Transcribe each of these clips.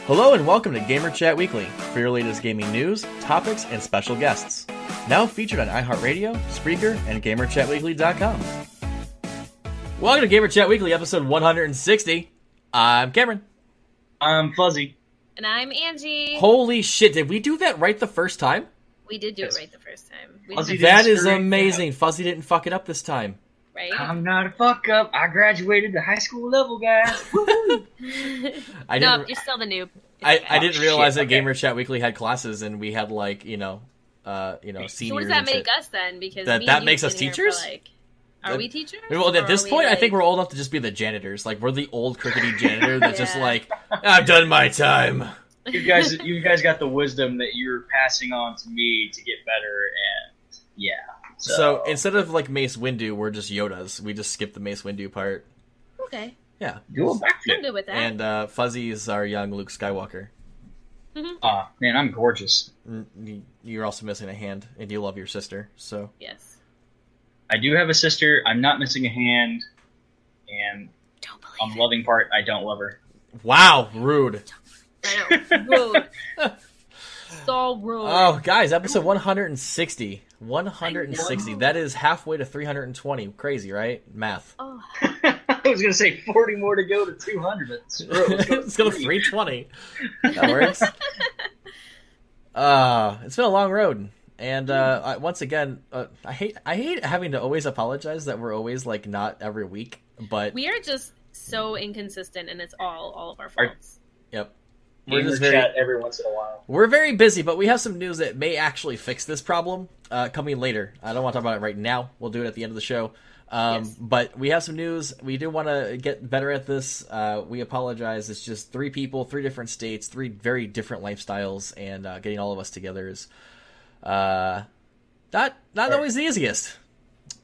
Hello and welcome to Gamer Chat Weekly for your latest gaming news, topics, and special guests. Now featured on iHeartRadio, Spreaker, and GamerChatWeekly.com. Welcome to Gamer Chat Weekly, episode 160. I'm Cameron. I'm Fuzzy. And I'm Angie. Holy shit, did we do that right the first time? We did do it right the first time. That is amazing. Fuzzy didn't fuck it up this time. Right? I'm not a fuck up. I graduated the high school level, guys. Nope, you're still the noob. I didn't realize that Gamer Chat Weekly had classes and we had like, seniors. So what does that make us then? Because that makes us teachers? Are we teachers? Well, at this point, I think we're old enough to just be the janitors. Like, we're the old crickety janitor that's just like, I've done my time. You guys got the wisdom that you're passing on to me to get better, and yeah. So instead of like Mace Windu, we're just Yodas. We just skip the Mace Windu part. Okay. Yeah. Do a backflip. I'm good with that. And Fuzzy is our young Luke Skywalker. Mm-hmm. Man, I'm gorgeous. You're also missing a hand, and you love your sister, so. Yes. I do have a sister. I'm not missing a hand, and on the loving part, I don't love her. Wow, rude. I know. Rude. So rude. Oh, guys, episode 160. 160. That is halfway to 320. Crazy, right? Math. Oh. I was going to say 40 more to go to 200. Let's go to 320. That works. It's been a long road. And once again, I hate having to always apologize that we're always like not every week, but we are just so inconsistent, and it's all of our faults. Yep. We're just chat every once in a while. We're very busy, but we have some news that may actually fix this problem coming later. I don't want to talk about it right now. We'll do it at the end of the show. Yes. But we have some news. We do want to get better at this. We apologize. It's just 3 people, 3 different states, 3 very different lifestyles, and getting all of us together is not always the easiest.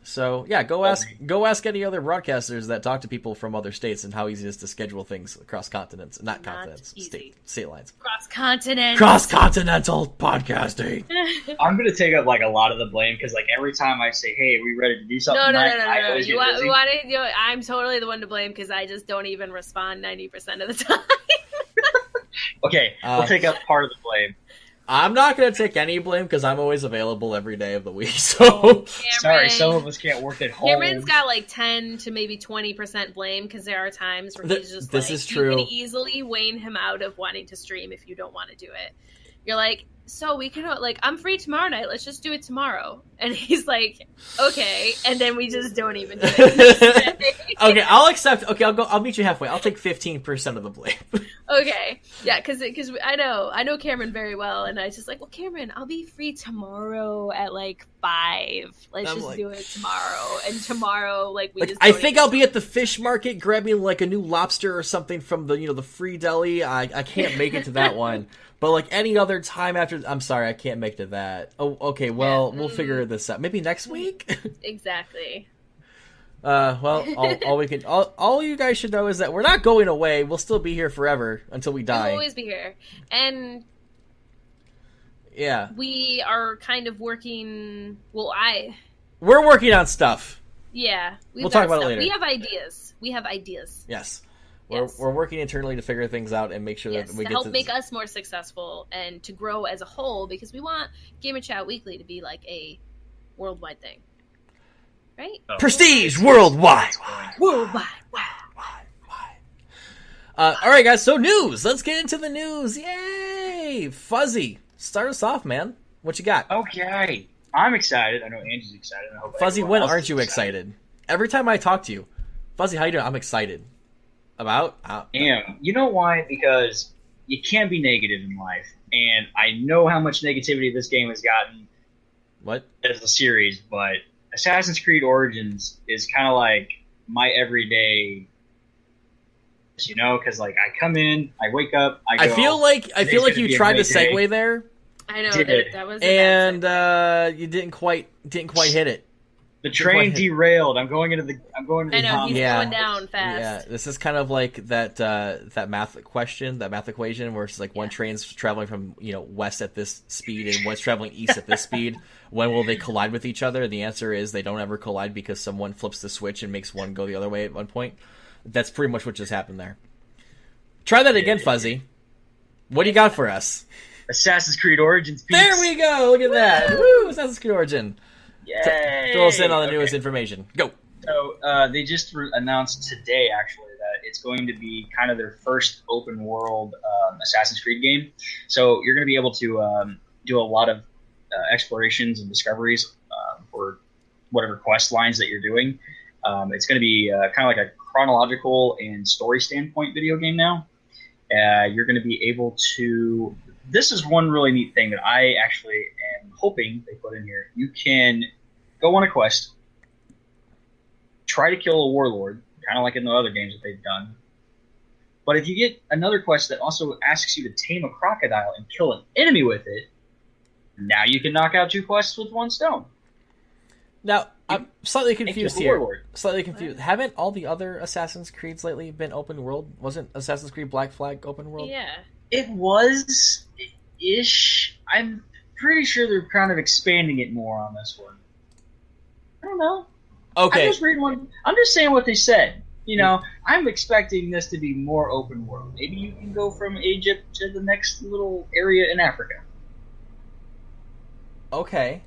So yeah, go ask any other broadcasters that talk to people from other states and how easy it is to schedule things across continents, not continents, state lines. Cross-continental podcasting. I'm gonna take up like a lot of the blame because like every time I say, "Hey, are we ready to do something?" No. I'm totally the one to blame because I just don't even respond 90% of the time. Okay, we'll take up part of the blame. I'm not going to take any blame because I'm always available every day of the week. So sorry, some of us can't work at home. Cameron's got like 10 to maybe 20% blame because there are times where he's just this is true. You can easily wane him out of wanting to stream if you don't want to do it. You're like, so we can I'm free tomorrow night. Let's just do it tomorrow. And he's like, okay. And then we just don't even do it. Okay, I'll accept. Okay, I'll meet you halfway. I'll take 15% of the blame. Okay. Yeah, because I know Cameron very well, and I was just like, well, Cameron, I'll be free tomorrow at like 5. Let's do it tomorrow. And tomorrow, I think I'll be at the fish market grabbing like a new lobster or something from the free deli. I can't make it to that one. But like any other time after, I'm sorry, I can't make it to that. Oh, okay. Well, we'll figure this out. Maybe next week. Exactly. Well, all you guys should know is that we're not going away. We'll still be here forever until we die. We'll always be here, and yeah, we are kind of working. Well, we're working on stuff. Yeah, we'll talk about it later. We have ideas. Yes. We're working internally to figure things out and make sure that we help make us more successful and to grow as a whole because we want Gamer Chat Weekly to be like a worldwide thing, right? Oh. Prestige worldwide. Worldwide. All right, guys. So news. Let's get into the news. Yay! Fuzzy, start us off, man. What you got? Okay, I'm excited. I know Angie's excited. I hope Fuzzy, when aren't you excited? Every time I talk to you, Fuzzy, how you doing? I'm excited. Damn. You know why? Because you can't be negative in life. And I know how much negativity this game has gotten as a series, but Assassin's Creed Origins is kind of like my everyday, because like I come in, I wake up, I go, I feel like you tried to segue there. I know that was you didn't quite hit it. The train derailed. I'm going into the. I know he's going down fast. Yeah, this is kind of like that math equation, where it's like one train's traveling from west at this speed and one's traveling east at this speed. When will they collide with each other? The answer is they don't ever collide because someone flips the switch and makes one go the other way at one point. That's pretty much what just happened there. Try that again, Fuzzy. What do you got for us? Assassin's Creed Origins. Peeps. There we go. Look at that. Woo! Assassin's Creed Origin. Yay! Fill us in on the newest information. Go. So they just announced today, actually, that it's going to be kind of their first open world Assassin's Creed game. So you're going to be able to do a lot of explorations and discoveries for whatever quest lines that you're doing. It's going to be kind of like a chronological and story standpoint video game now. You're going to be able to... This is one really neat thing that I actually am hoping they put in here. You can go on a quest, try to kill a warlord, kind of like in the other games that they've done. But if you get another quest that also asks you to tame a crocodile and kill an enemy with it, now you can knock out 2 quests with 1 stone. Now, I'm slightly confused here. Slightly confused. Haven't all the other Assassin's Creeds lately been open world? Wasn't Assassin's Creed Black Flag open world? Yeah. It was-ish. I'm pretty sure they're kind of expanding it more on this one. I don't know. Okay. I'm just reading one. I'm just saying what they said. You know, I'm expecting this to be more open world. Maybe you can go from Egypt to the next little area in Africa. Okay.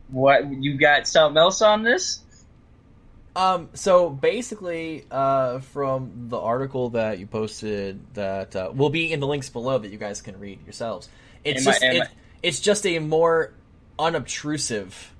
What, you got something else on this? So basically, from the article that you posted that will be in the links below that you guys can read yourselves, it's just a more unobtrusive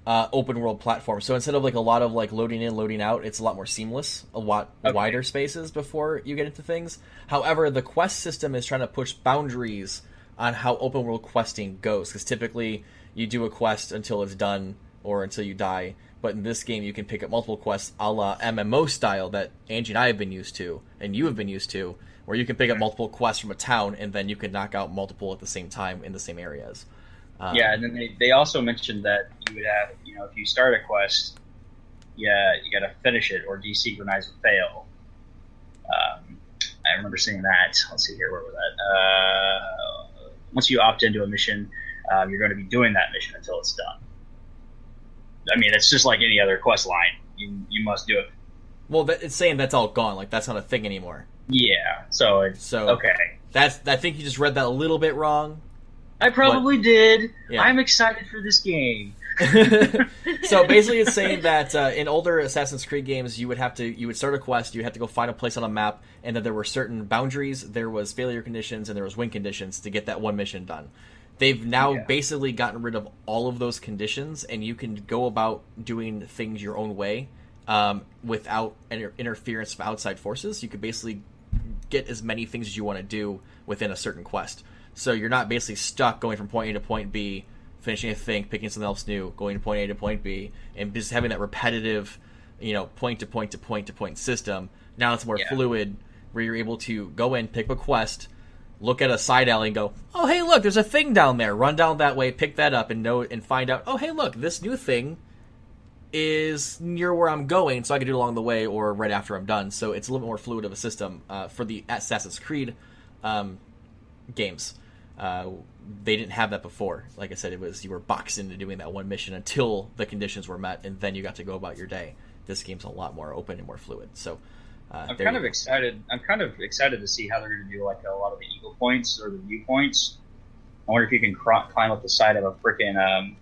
open world platform. So instead of like a lot of like loading in, loading out, it's a lot more seamless, a lot wider spaces before you get into things. However, the quest system is trying to push boundaries on how open world questing goes, because typically you do a quest until it's done or until you die. But in this game, you can pick up multiple quests a la MMO style that Angie and I have been used to, and you have been used to, where you can pick up multiple quests from a town, and then you can knock out multiple at the same time in the same areas. Yeah, and then they also mentioned that you would have, you know, if you start a quest, you got to finish it or desynchronize or fail. I remember seeing that. Let's see here, where was that? Once you opt into a mission, you're going to be doing that mission until it's done. I mean, it's just like any other quest line. You must do it. Well, it's saying that's all gone. Like, that's not a thing anymore. Yeah, so okay. I think you just read that a little bit wrong. I probably did. Yeah. I'm excited for this game. So basically it's saying that in older Assassin's Creed games, you would start a quest, you had to go find a place on a map, and that there were certain boundaries, there was failure conditions, and there was win conditions to get that one mission done. They've now basically gotten rid of all of those conditions, and you can go about doing things your own way without interference from outside forces. You could basically get as many things as you want to do within a certain quest. So you're not basically stuck going from point A to point B, finishing a thing, picking something else new, going from point A to point B, and just having that repetitive, point to point to point to point system. Now it's more fluid, where you're able to go in, pick a quest, look at a side alley and go, oh, hey, look, there's a thing down there. Run down that way, pick that up, and find out, oh, hey, look, this new thing is near where I'm going, so I can do it along the way or right after I'm done. So it's a little bit more fluid of a system for the Assassin's Creed games. They didn't have that before. Like I said, it was you were boxed into doing that one mission until the conditions were met, and then you got to go about your day. This game's a lot more open and more fluid. So I'm kind of excited. I'm kind of excited to see how they're going to do like a lot of the eagle points or the viewpoints. I wonder if you can climb up the side of a freaking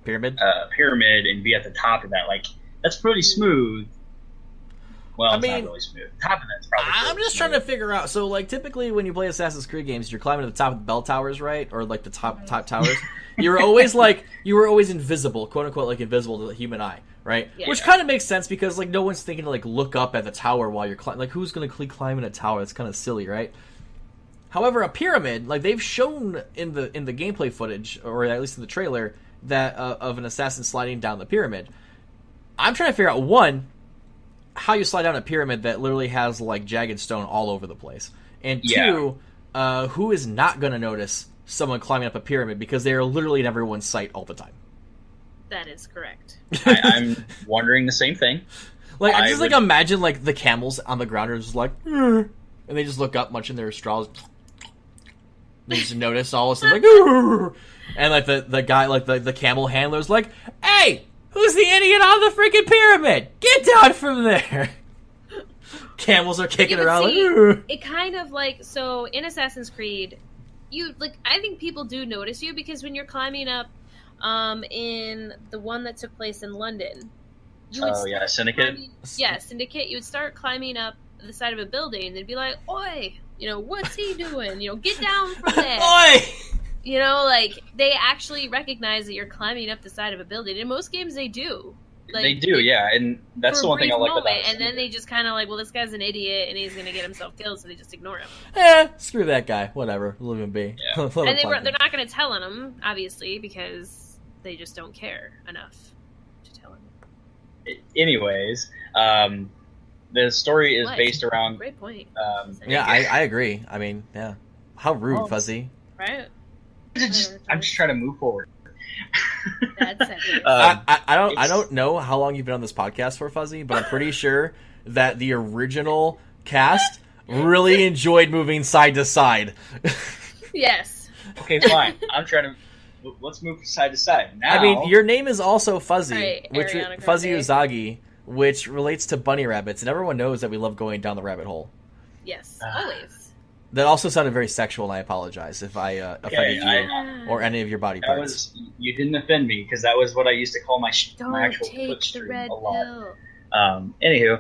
pyramid and be at the top of that. Like, that's pretty smooth. Well, it's not really smooth. The top of that's probably I'm just trying to figure out. So, like, typically when you play Assassin's Creed games, you're climbing to the top of the bell towers, right? Or, like, the top towers. You were always invisible, quote-unquote, like, invisible to the human eye, right? Yeah. Which kind of makes sense because, like, no one's thinking to, like, look up at the tower while you're climbing. Like, who's going to climb in a tower? That's kind of silly, right? However, a pyramid, like, they've shown in the gameplay footage, or at least in the trailer, that of an assassin sliding down the pyramid. I'm trying to figure out, one, how you slide down a pyramid that literally has, like, jagged stone all over the place. And two, who is not going to notice someone climbing up a pyramid because they are literally in everyone's sight all the time. That is correct. I'm wondering the same thing. Like, I just like imagine like the camels on the ground are just like, and they just look up, munching their straws. They just notice all of a sudden, like, and like the guy, like the camel handler's like, "Hey, who's the idiot on the freaking pyramid? Get down from there! Camels are kicking around. It kind of like, so in Assassin's Creed, I think people do notice you because when you're climbing up in the one that took place in London, Syndicate. Syndicate. You would start climbing up the side of a building, and they'd be like, "Oi, what's he doing? Get down from there." Oi! They actually recognize that you're climbing up the side of a building. In most games, they do. They do, yeah, and that's the one thing I like about it. And then they just kind of like, well, this guy's an idiot, and he's going to get himself killed, so they just ignore him. Screw that guy. Whatever. Let him be. Yeah. And they're not going to tell on him, obviously, because they just don't care enough to tell him. Anyways, the story is based around... Great point. I agree. I mean, yeah. How rude, Fuzzy. Right? I'm just trying to move forward. That's it. I don't know how long you've been on this podcast for, Fuzzy, but I'm pretty sure that the original cast really enjoyed moving side to side. Yes. Okay, fine. Let's move side to side. Now, I mean, your name is also Fuzzy, right, Fuzzy Uzagi, which relates to bunny rabbits, and everyone knows that we love going down the rabbit hole. Yes, always. That also sounded very sexual, and I apologize if I offended you or any of your body parts. You didn't offend me, because that was what I used to call my actual foot stream a lot. Anywho.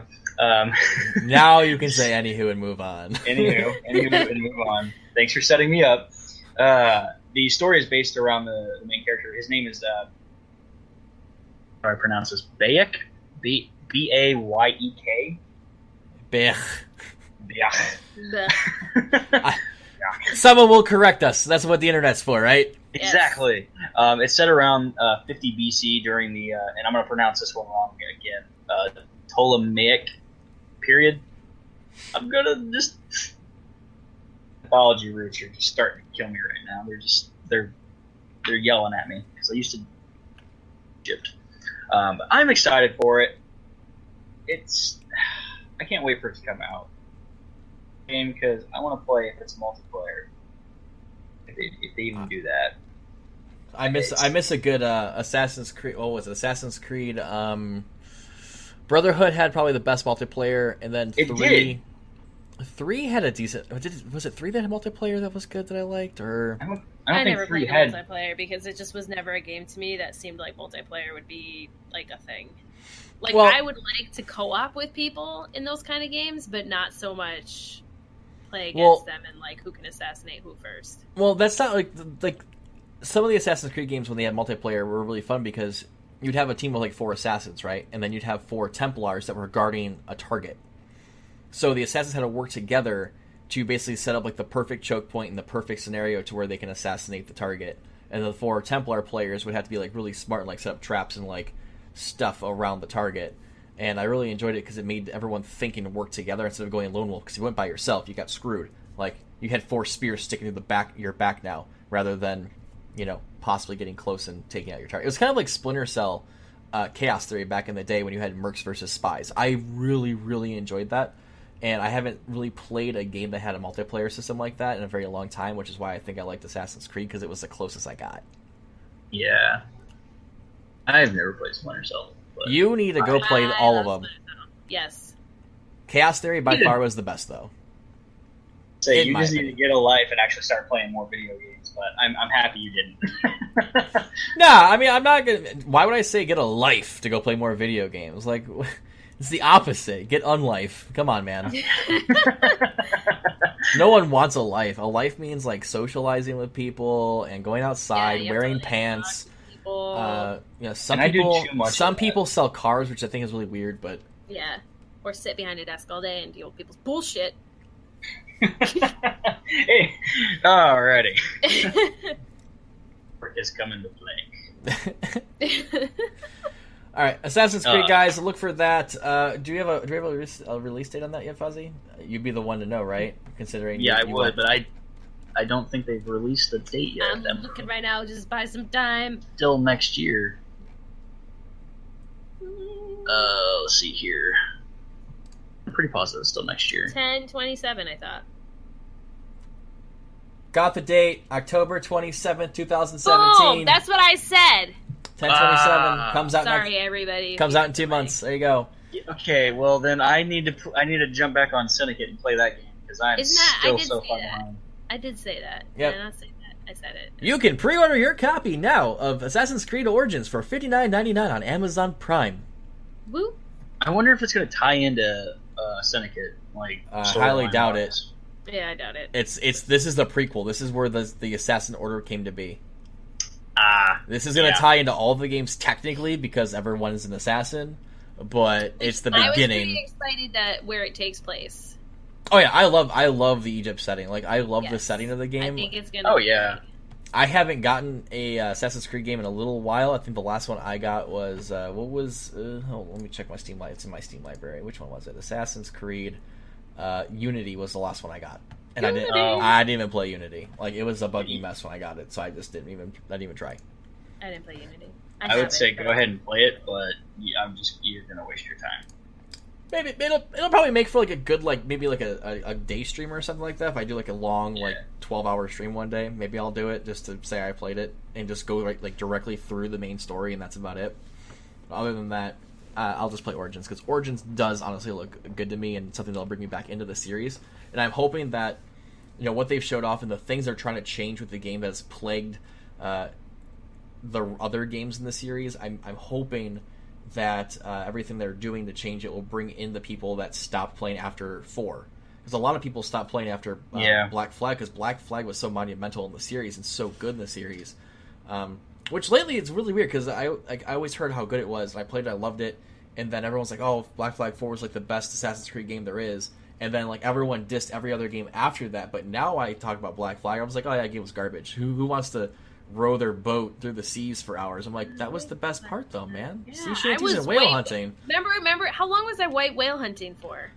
Now you can say anywho and move on. anywho and move on. Thanks for setting me up. The story is based around the main character. His name is, how do I pronounce this? Bayek? B-A-Y-E-K? Bayek. Yeah. Someone will correct us. That's what the internet's for, right? Exactly. It's set around 50 BC during the, and I'm going to pronounce this one wrong again, Ptolemaic period. I'm going to just... Mythology roots are just starting to kill me right now. They're yelling at me because I used to Egypt. But I'm excited for it. I can't wait for it to come out. Game because I want to play if it's multiplayer. If they even do that, I miss a good Assassin's Creed. What was it? Assassin's Creed. Brotherhood had probably the best multiplayer, and then three had a decent. Was it 3 that had multiplayer that was good that I liked? Or I don't I think never 3 played had multiplayer because it just was never a game to me that seemed like multiplayer would be like a thing. Like, well, I would like to co-op with people in those kind of games, but not so much play against them and like who can assassinate who first. Well, that's not like some of the Assassin's Creed games when they had multiplayer were really fun because you'd have a team of like 4 assassins, right? And then you'd have 4 Templars that were guarding a target. So the assassins had to work together to basically set up like the perfect choke point in the perfect scenario to where they can assassinate the target. And the 4 Templar players would have to be like really smart and like set up traps and like stuff around the target. And I really enjoyed it because it made everyone think and work together instead of going lone wolf. Because if you went by yourself, you got screwed. Like you had 4 spears sticking to your back now, rather than possibly getting close and taking out your target. It was kind of like Splinter Cell, Chaos Theory back in the day when you had mercs versus spies. I really, really enjoyed that. And I haven't really played a game that had a multiplayer system like that in a very long time, which is why I think I liked Assassin's Creed, because it was the closest I got. Yeah. I've never played Splinter Cell. You need to go play all of them. Yes. Chaos Theory by far was the best, though. So you just need to get a life and actually start playing more video games, but I'm happy you didn't. Nah, I mean, I'm not going to... Why would I say get a life to go play more video games? Like... It's the opposite. Get unlife. Come on, man. No one wants a life. A life means like socializing with people and going outside, wearing pants. Some people sell cars, which I think is really weird, but yeah, or sit behind a desk all day and deal with people's bullshit. Hey, alrighty. Work is coming to play. All right, Assassin's Creed, guys. Look for that. Do we have a release date on that yet, Fuzzy? You'd be the one to know, right? Considering I would, but I don't think they've released the date yet. I'm looking right now. Just buy some time. Still next year. Let's see here. I'm pretty positive it's still next year. 10/27, I thought. Got the date, October 27th, 2017. Boom! That's what I said. 10/27 comes out. Sorry, everybody. Comes out in 2 months. There you go. Okay, well then I need to jump back on Syndicate and play that game because I'm still so far behind. I did say that. Yep. Did I not say that? I said it. You can pre-order your copy now of Assassin's Creed Origins for $59.99 on Amazon Prime. Woo! I wonder if it's going to tie into Syndicate. Highly doubt it. Yeah, I doubt it. This is the prequel. This is where the Assassin Order came to be. This is going to tie into all the games technically because everyone is an assassin, but it's the beginning. I was pretty excited that where it takes place. Oh yeah, I love the Egypt setting. Like I love the setting of the game. I think it's gonna. Oh yeah. I haven't gotten a Assassin's Creed game in a little while. I think the last one I got was let me check my Steam. It's in my Steam library. Which one was it? Assassin's Creed Unity was the last one I got, and I didn't even play Unity. Like it was a buggy mess when I got it, so I just didn't even try. I didn't play Unity. I would say go ahead and play it, but you're gonna waste your time. Maybe it'll probably make for like a good maybe a day stream or something like that. If I do like a long 12-hour stream one day, maybe I'll do it just to say I played it and just go directly through the main story and that's about it. Other than that, I'll just play Origins because Origins does honestly look good to me and something that'll bring me back into the series. And I'm hoping that what they've showed off and the things they're trying to change with the game that has plagued the other games in the series. I'm hoping that everything they're doing to change it will bring in the people that stopped playing after 4. Because a lot of people stopped playing after Black Flag, because Black Flag was so monumental in the series and so good in the series. Which lately it's really weird, because I always heard how good it was, and I played it, I loved it, and then everyone's like, oh, Black Flag 4 was the best Assassin's Creed game there is, and then everyone dissed every other game after that, but now I talk about Black Flag, I was like, oh yeah, that game was garbage. Who wants to row their boat through the seas for hours? I'm like, that was the best part though, man. Yeah, sea shanties and whale hunting. Remember how long was I white whale hunting for?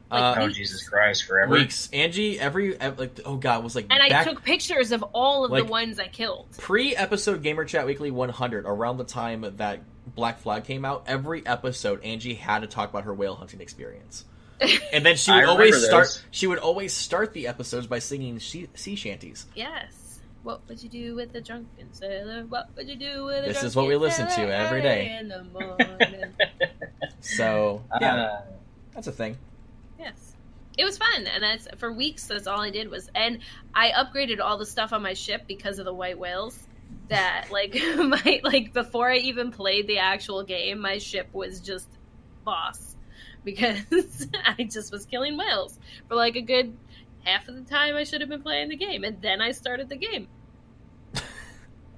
Jesus Christ, forever. Weeks. Angie, oh god, it was and I took pictures of all of the ones I killed. Pre-episode Gamer Chat Weekly 100, around the time that Black Flag came out, every episode Angie had to talk about her whale hunting experience. And then she would always start the episodes by singing sea shanties. Yes. What would you do with a drunken sailor? What would you do with a drunken sailor? This is what we listen to every day. In the morning. So, yeah. That's a thing. Yes. It was fun, and for weeks that's all I did was, and I upgraded all the stuff on my ship because of the white whales. That before I even played the actual game, my ship was just boss because I just was killing whales for a good half of the time I should have been playing the game, and then I started the game.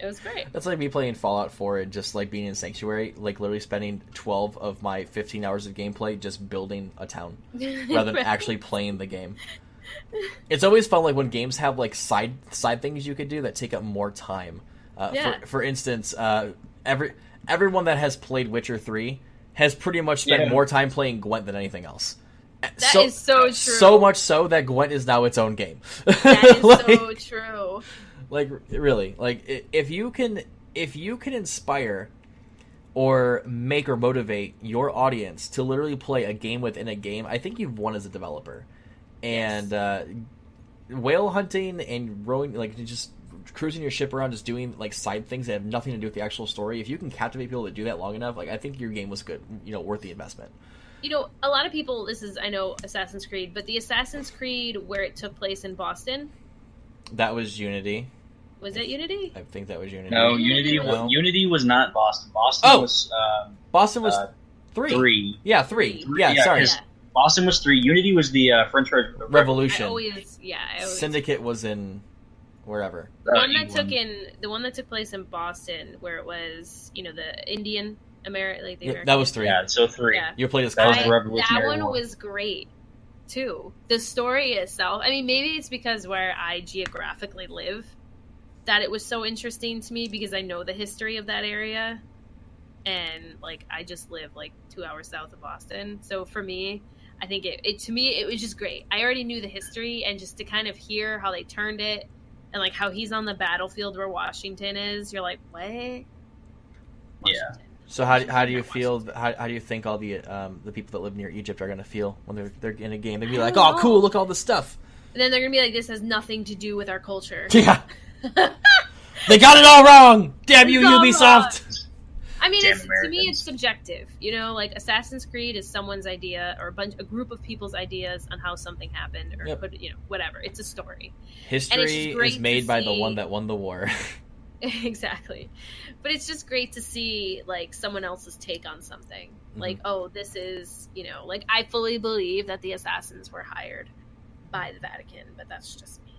It was great. That's like me playing Fallout 4 and just being in Sanctuary, literally spending 12 of my 15 hours of gameplay just building a town rather than actually playing the game. It's always fun when games have side things you could do that take up more time. For instance, everyone that has played Witcher 3 has pretty much spent more time playing Gwent than anything else. That is so true. So much so that Gwent is now its own game. That is so true. Really, if you can inspire or make or motivate your audience to literally play a game within a game, I think you've won as a developer. And whale hunting and rowing, just cruising your ship around, just doing side things that have nothing to do with the actual story. If you can captivate people to do that long enough, I think your game was good. Worth the investment. A lot of people, I know Assassin's Creed, but the Assassin's Creed where it took place in Boston. That was Unity. Was it Unity? I think that was Unity. No, Unity was not Boston. Boston was 3. 3. Yeah, 3. Yeah, sorry. Yeah. Boston was 3. Unity was the French Revolution. Syndicate was in wherever. The one that took place in Boston, where it was, the Indian American. That was 3. Yeah, so 3. Yeah. You played as that one was great too. The story itself. I mean, maybe it's because where I geographically live that it was so interesting to me because I know the history of that area, and I just live 2 hours south of Boston. So for me, I think it was just great. I already knew the history, and just to kind of hear how they turned it, and how he's on the battlefield where Washington is, you're like, what? Washington. Yeah. So how do you feel? How do you think all the people that live near Egypt are going to feel when they're in a game? They'd be like, "Oh, cool! Look at all this stuff." And then they're going to be like, "This has nothing to do with our culture." Yeah. They got it all wrong. Damn you, Ubisoft. I mean, to me, it's subjective. You know, like Assassin's Creed is someone's idea or a group of people's ideas on how something happened, or whatever. It's a story. History is made by the one that won the war. Exactly. But it's just great to see like someone else's take on something. Mm-hmm. Like, oh, this is, like I fully believe that the assassins were hired by the Vatican, but that's just me.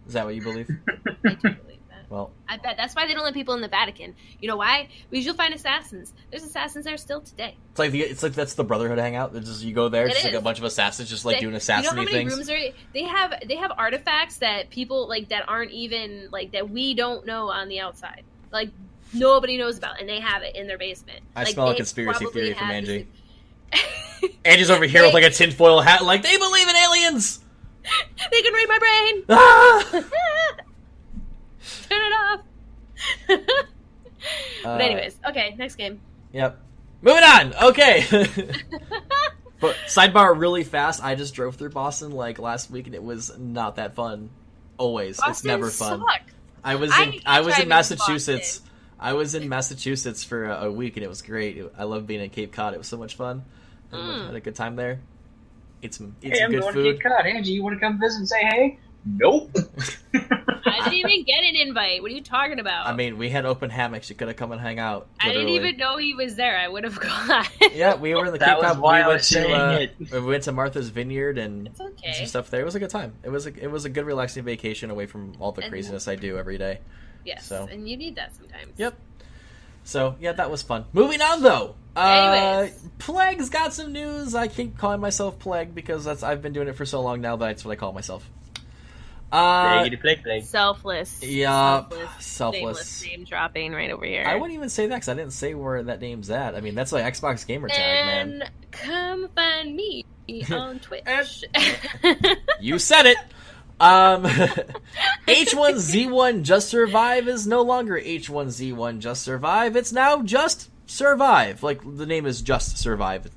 Is that what you believe? I do believe that. Well, I bet that's why they don't let people in the Vatican. You know why? Because you'll find assassins. There's assassins there still today. It's like that's the Brotherhood hangout. It's just you go there, just like a bunch of assassins, just like doing assassiny things. Rooms they have artifacts that people like that aren't even like that we don't know on the outside. Like nobody knows about, and they have it in their basement. I like, smell a conspiracy theory from Angie. Angel's over here with like a tinfoil hat, like they believe in aliens. They can read my brain. Ah! Turn it off. But anyways, okay, next game. Yep. Moving on. Okay. But sidebar really fast. I just drove through Boston like last week, and it was not that fun. Always, Boston it's never fun. Sucked. I was in Massachusetts. I was in Massachusetts for a week, and it was great. I love being in Cape Cod. It was so much fun. Had a good time there. It's I'm good going food. to Cape Cod. Angie, you want to come visit and say hey? Nope. I didn't even get an invite. What are you talking about? I mean, we had open hammocks. You could have come and hung out. Literally. I didn't even know he was there. I would have gone. Yeah, we were in the Cape Cod. We went to Martha's Vineyard and some stuff there. It was a good time. It was a good relaxing vacation away from all the craziness I do every day. Yes, so. And you need that sometimes. Yep. So, yeah, that was fun. Moving on, though. Anyways. Plague's got some news. I keep calling myself Plague because I've been doing it for so long now that that's what I call myself. Plague. Selfless. Yeah, selfless. Name dropping right over here. I wouldn't even say that because I didn't say where that name's at. I mean, that's like Xbox gamer tag, man. And come find me on Twitch. You said it. H1Z1 Just Survive is no longer H1Z1 Just Survive. It's now Just Survive. Like, the name is Just Survive,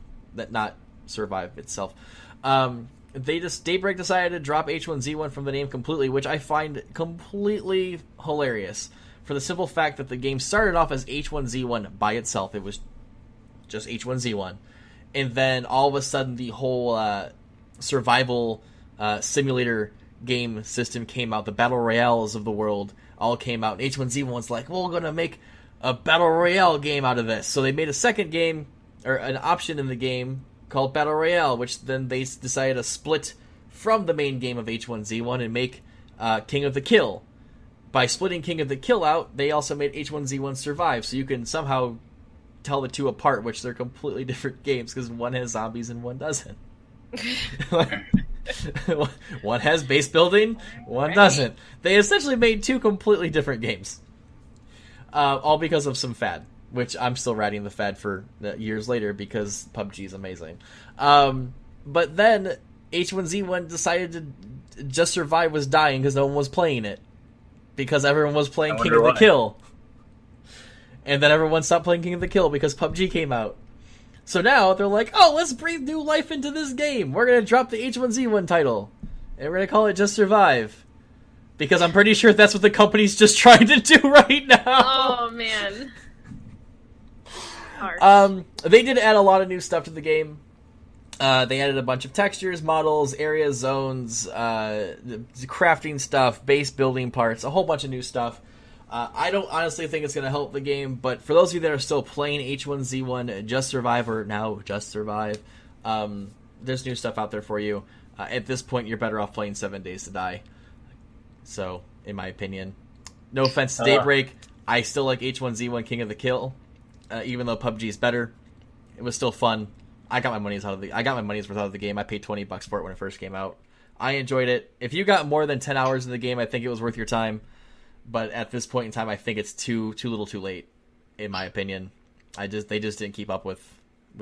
not Survive itself. Daybreak decided to drop H1Z1 from the name completely, which I find completely hilarious. For the simple fact that the game started off as H1Z1 by itself. It was just H1Z1. And then all of a sudden the whole survival simulator game system came out. The Battle Royales of the world all came out. And H1Z1's like, well, we're going to make a Battle Royale game out of this. So they made a second game, or an option in the game, called Battle Royale, which then they decided to split from the main game of H1Z1 and make King of the Kill. By splitting King of the Kill out, they also made H1Z1 Survive, so you can somehow tell the two apart, which they're completely different games, because one has zombies and one doesn't. One has base building, one doesn't. They essentially made two completely different games. All because of some fad, which I'm still riding the fad for years later because PUBG is amazing. But then H1Z1 decided to Just Survive was dying because no one was playing it. Because everyone was playing King of the Kill. And then everyone stopped playing King of the Kill because PUBG came out. So now they're like, oh, let's breathe new life into this game. We're going to drop the H1Z1 title. And we're going to call it Just Survive. Because I'm pretty sure that's what the company's just trying to do right now. Oh, man. Harsh. They did add a lot of new stuff to the game. They added a bunch of textures, models, areas, zones, crafting stuff, base building parts, a whole bunch of new stuff. I don't honestly think it's going to help the game, but for those of you that are still playing H1Z1 Just Survive, or now Just Survive, there's new stuff out there for you. At this point, you're better off playing 7 Days to Die. So, in my opinion. No offense to Daybreak, I still like H1Z1 King of the Kill, even though PUBG is better. It was still fun. I got my money's worth out of the game. I paid $20 for it when it first came out. I enjoyed it. If you got more than 10 hours in the game, I think it was worth your time. But at this point in time, I think it's too little too late, in my opinion. They just didn't keep up with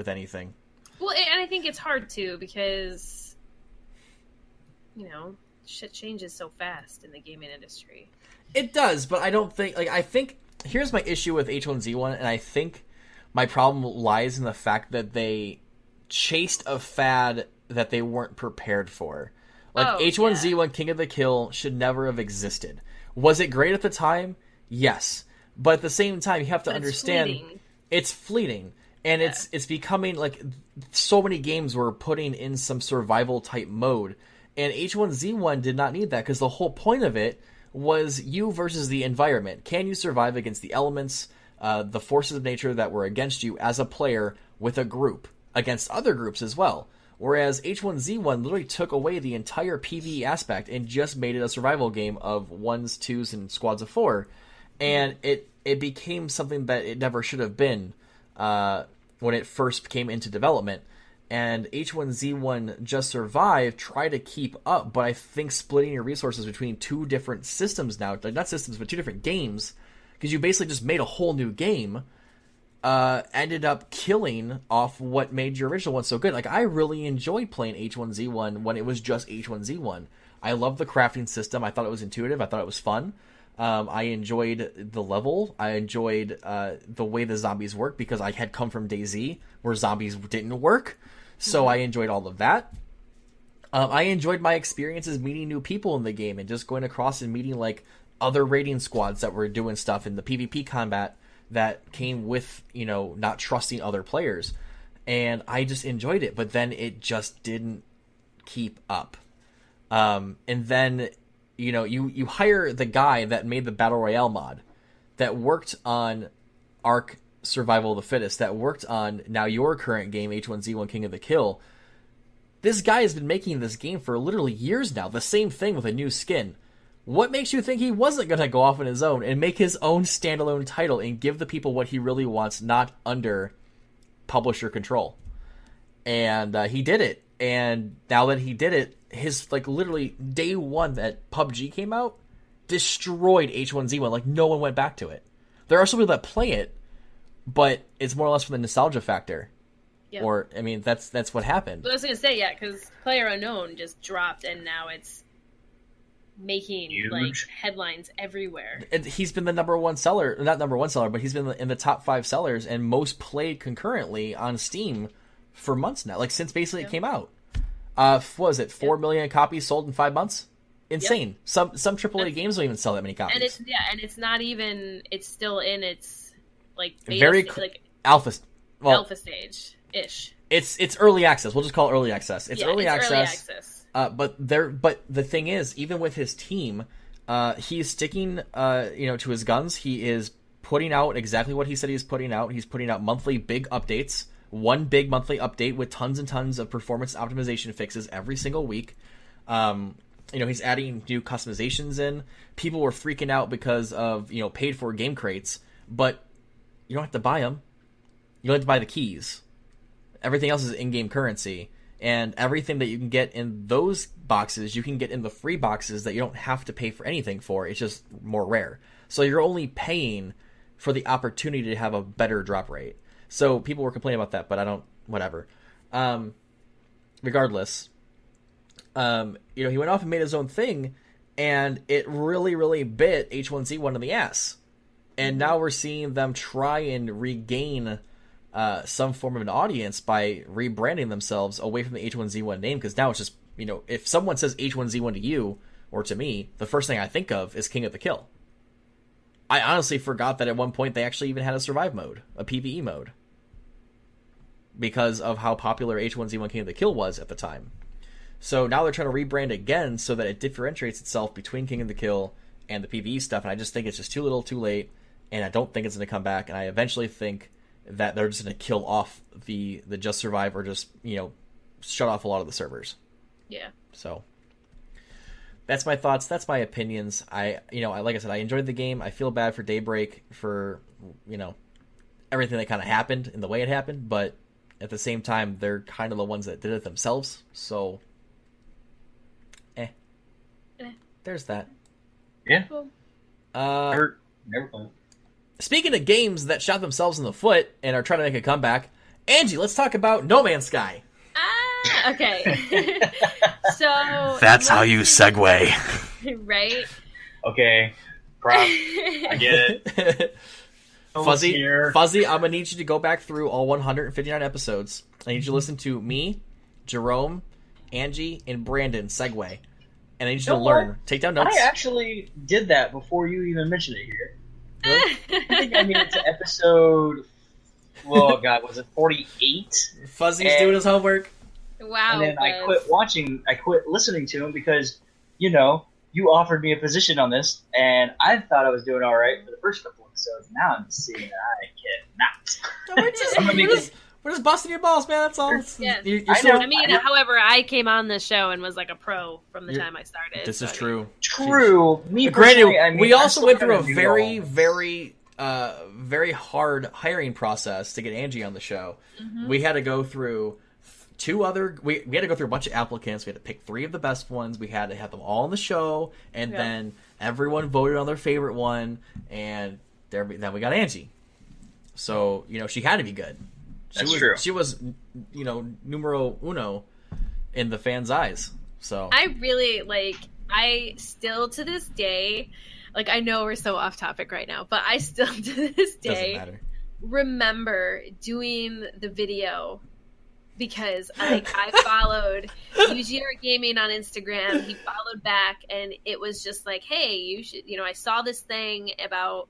anything. Well, and I think it's hard too because, shit changes so fast in the gaming industry. It does, but I don't think I think here's my issue with H1Z1, and I think my problem lies in the fact that they chased a fad that they weren't prepared for. H1Z1 King of the Kill should never have existed. Was it great at the time? Yes. But at the same time, you have to understand It's fleeting. And it's becoming, like, so many games were putting in some survival-type mode. And H1Z1 did not need that, because the whole point of it was you versus the environment. Can you survive against the elements, the forces of nature that were against you as a player with a group, against other groups as well? Whereas H1Z1 literally took away the entire PvE aspect and just made it a survival game of 1s, 2s, and squads of 4. And it became something that it never should have been when it first came into development. And H1Z1 Just Survive tried to keep up, but I think splitting your resources between two different systems now, like not systems, but two different games, because you basically just made a whole new game, ended up killing off what made your original one so good. Like, I really enjoyed playing H1Z1 when it was just H1Z1. I loved the crafting system. I thought it was intuitive. I thought it was fun. I enjoyed the level. I enjoyed the way the zombies work, because I had come from DayZ where zombies didn't work. So I enjoyed all of that. I enjoyed my experiences meeting new people in the game and just going across and meeting like other raiding squads that were doing stuff in the PvP combat that came with, you know, not trusting other players. And I just enjoyed it, but then it just didn't keep up. And then, you know, you hire the guy that made the Battle Royale mod, that worked on Ark Survival of the Fittest, that worked on now your current game, H1Z1 King of the Kill. This guy has been making this game for literally years now, the same thing with a new skin. What makes you think he wasn't going to go off on his own and make his own standalone title and give the people what he really wants, not under publisher control? And he did it. And now that he did it, his, like, literally day one that PUBG came out, destroyed H1Z1. Like, no one went back to it. There are some people that play it, but it's more or less for the nostalgia factor. Yep. Or, I mean, that's what happened. Well, I was going to say, yeah, because PlayerUnknown just dropped, and now it's making like headlines everywhere. And he's been the number one seller, not number one seller, but he's been in the top 5 sellers and most played concurrently on Steam for months now, like since basically it came out. What was it, 4 million copies sold in 5 months? Insane. Yep. Some AAA games don't even sell that many copies. And it's not even, it's still in its like beta very like alpha stage ish. It's early access. We'll just call it early access. It's early access. Early access. But the thing is, even with his team, he's sticking to his guns. He is putting out exactly what he said he's putting out. He's putting out monthly big updates. One big monthly update with tons and tons of performance optimization fixes every single week. He's adding new customizations in. People were freaking out because of, paid for game crates, but you don't have to buy them. You don't have to buy the keys. Everything else is in-game currency. And everything that you can get in those boxes, you can get in the free boxes that you don't have to pay for anything for. It's just more rare. So you're only paying for the opportunity to have a better drop rate. So people were complaining about that, but whatever. Regardless, he went off and made his own thing, and it really, really bit H1Z1 in the ass. And now we're seeing them try and regain some form of an audience by rebranding themselves away from the H1Z1 name, because now it's just, if someone says H1Z1 to you or to me, the first thing I think of is King of the Kill. I honestly forgot that at one point they actually even had a survive mode, a PvE mode, because of how popular H1Z1 King of the Kill was at the time. So now they're trying to rebrand again so that it differentiates itself between King of the Kill and the PvE stuff, and I just think it's just too little too late, and I don't think it's going to come back, and I eventually think that they're just going to kill off the Just Survive, or just, shut off a lot of the servers. Yeah. So that's my thoughts. That's my opinions. Like I said, I enjoyed the game. I feel bad for Daybreak for, everything that kind of happened and the way it happened, but at the same time, they're kind of the ones that did it themselves. So, there's that. Yeah. Cool. Never played. Speaking of games that shot themselves in the foot and are trying to make a comeback, Angie, let's talk about No Man's Sky. Okay. So that's how you segue. Right? Okay. I get it. Fuzzy, I'm going to need you to go back through all 159 episodes. I need you to listen to me, Jerome, Angie, and Brandon segue. And I need you to learn. Take down notes. I actually did that before you even mentioned it here. Really? I think I made it to episode oh god, was it 48? Fuzzy's doing his homework. Wow. And then I quit listening to him because, you know, you offered me a position on this, and I thought I was doing all right for the first couple episodes. Now I'm seeing that I cannot. We're just busting your balls, man. That's all. Yeah. However, I came on the show and was like a pro from the time I started. This is true. True. Me Granted, personally, I mean, we also went through a very, very very hard hiring process to get Angie on the show. Mm-hmm. We had to go through we had to go through a bunch of applicants. We had to pick 3 of the best ones. We had to have them all on the show, and then everyone voted on their favorite one, and then we got Angie. So, you know, she had to be good. That's true. She was, you know, numero uno in the fans' eyes. So I really, I still to this day, I know we're so off topic right now, but I still to this day remember doing the video because I followed UGR Gaming on Instagram. He followed back, and it was just like, hey, you should, you know, I saw this thing about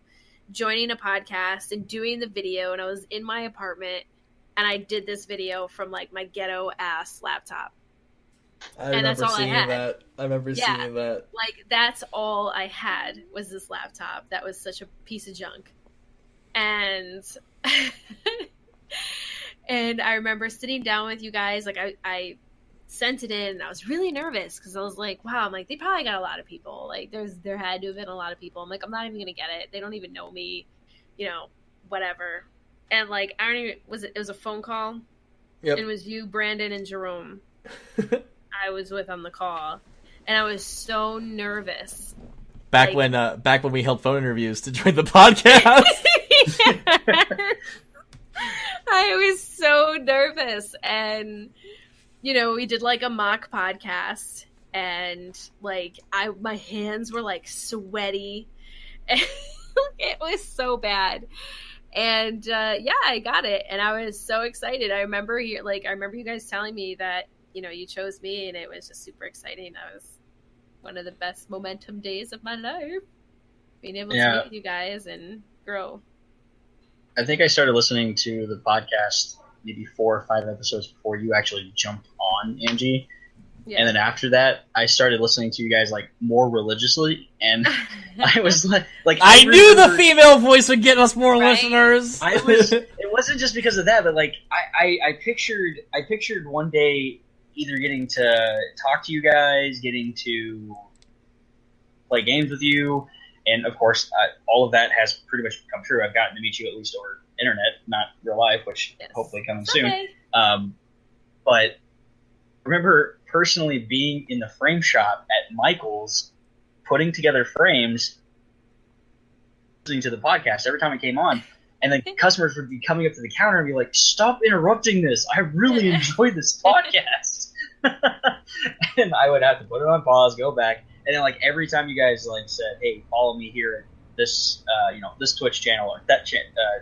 joining a podcast and doing the video, and I was in my apartment, and I did this video from my ghetto ass laptop. I remember seeing that. That's all I had was this laptop. That was such a piece of junk. And and I remember sitting down with you guys. I sent it in, and I was really nervous because I was like, wow, they probably got a lot of people. There had to have been a lot of people. I'm like, I'm not even going to get it. They don't even know me, you know, whatever. And I don't even, it was a phone call. Yep. It was you, Brandon, and Jerome. I was with on the call, and I was so nervous. Back when we held phone interviews to join the podcast. I was so nervous, and you know, we did a mock podcast, and my hands were sweaty, and it was so bad. And I got it, and I was so excited. I remember you guys telling me that, you know, you chose me, and it was just super exciting. That was one of the best momentum days of my life, being able to meet with you guys and grow. I think I started listening to the podcast maybe 4 or 5 episodes before you actually jumped on, Angie. Yeah. And then after that, I started listening to you guys more religiously, and I was I knew the female voice would get us more listeners. It wasn't just because of that, but I pictured one day either getting to talk to you guys, getting to play games with you, and of course, all of that has pretty much come true. I've gotten to meet you at least over internet, not real life, which hopefully coming soon. But I remember personally being in the frame shop at Michael's, putting together frames, listening to the podcast every time it came on, and then customers would be coming up to the counter and be like, "Stop interrupting this! I really enjoyed this podcast." And I would have to put it on pause, go back, and then every time you guys said, "Hey, follow me here at this this Twitch channel or that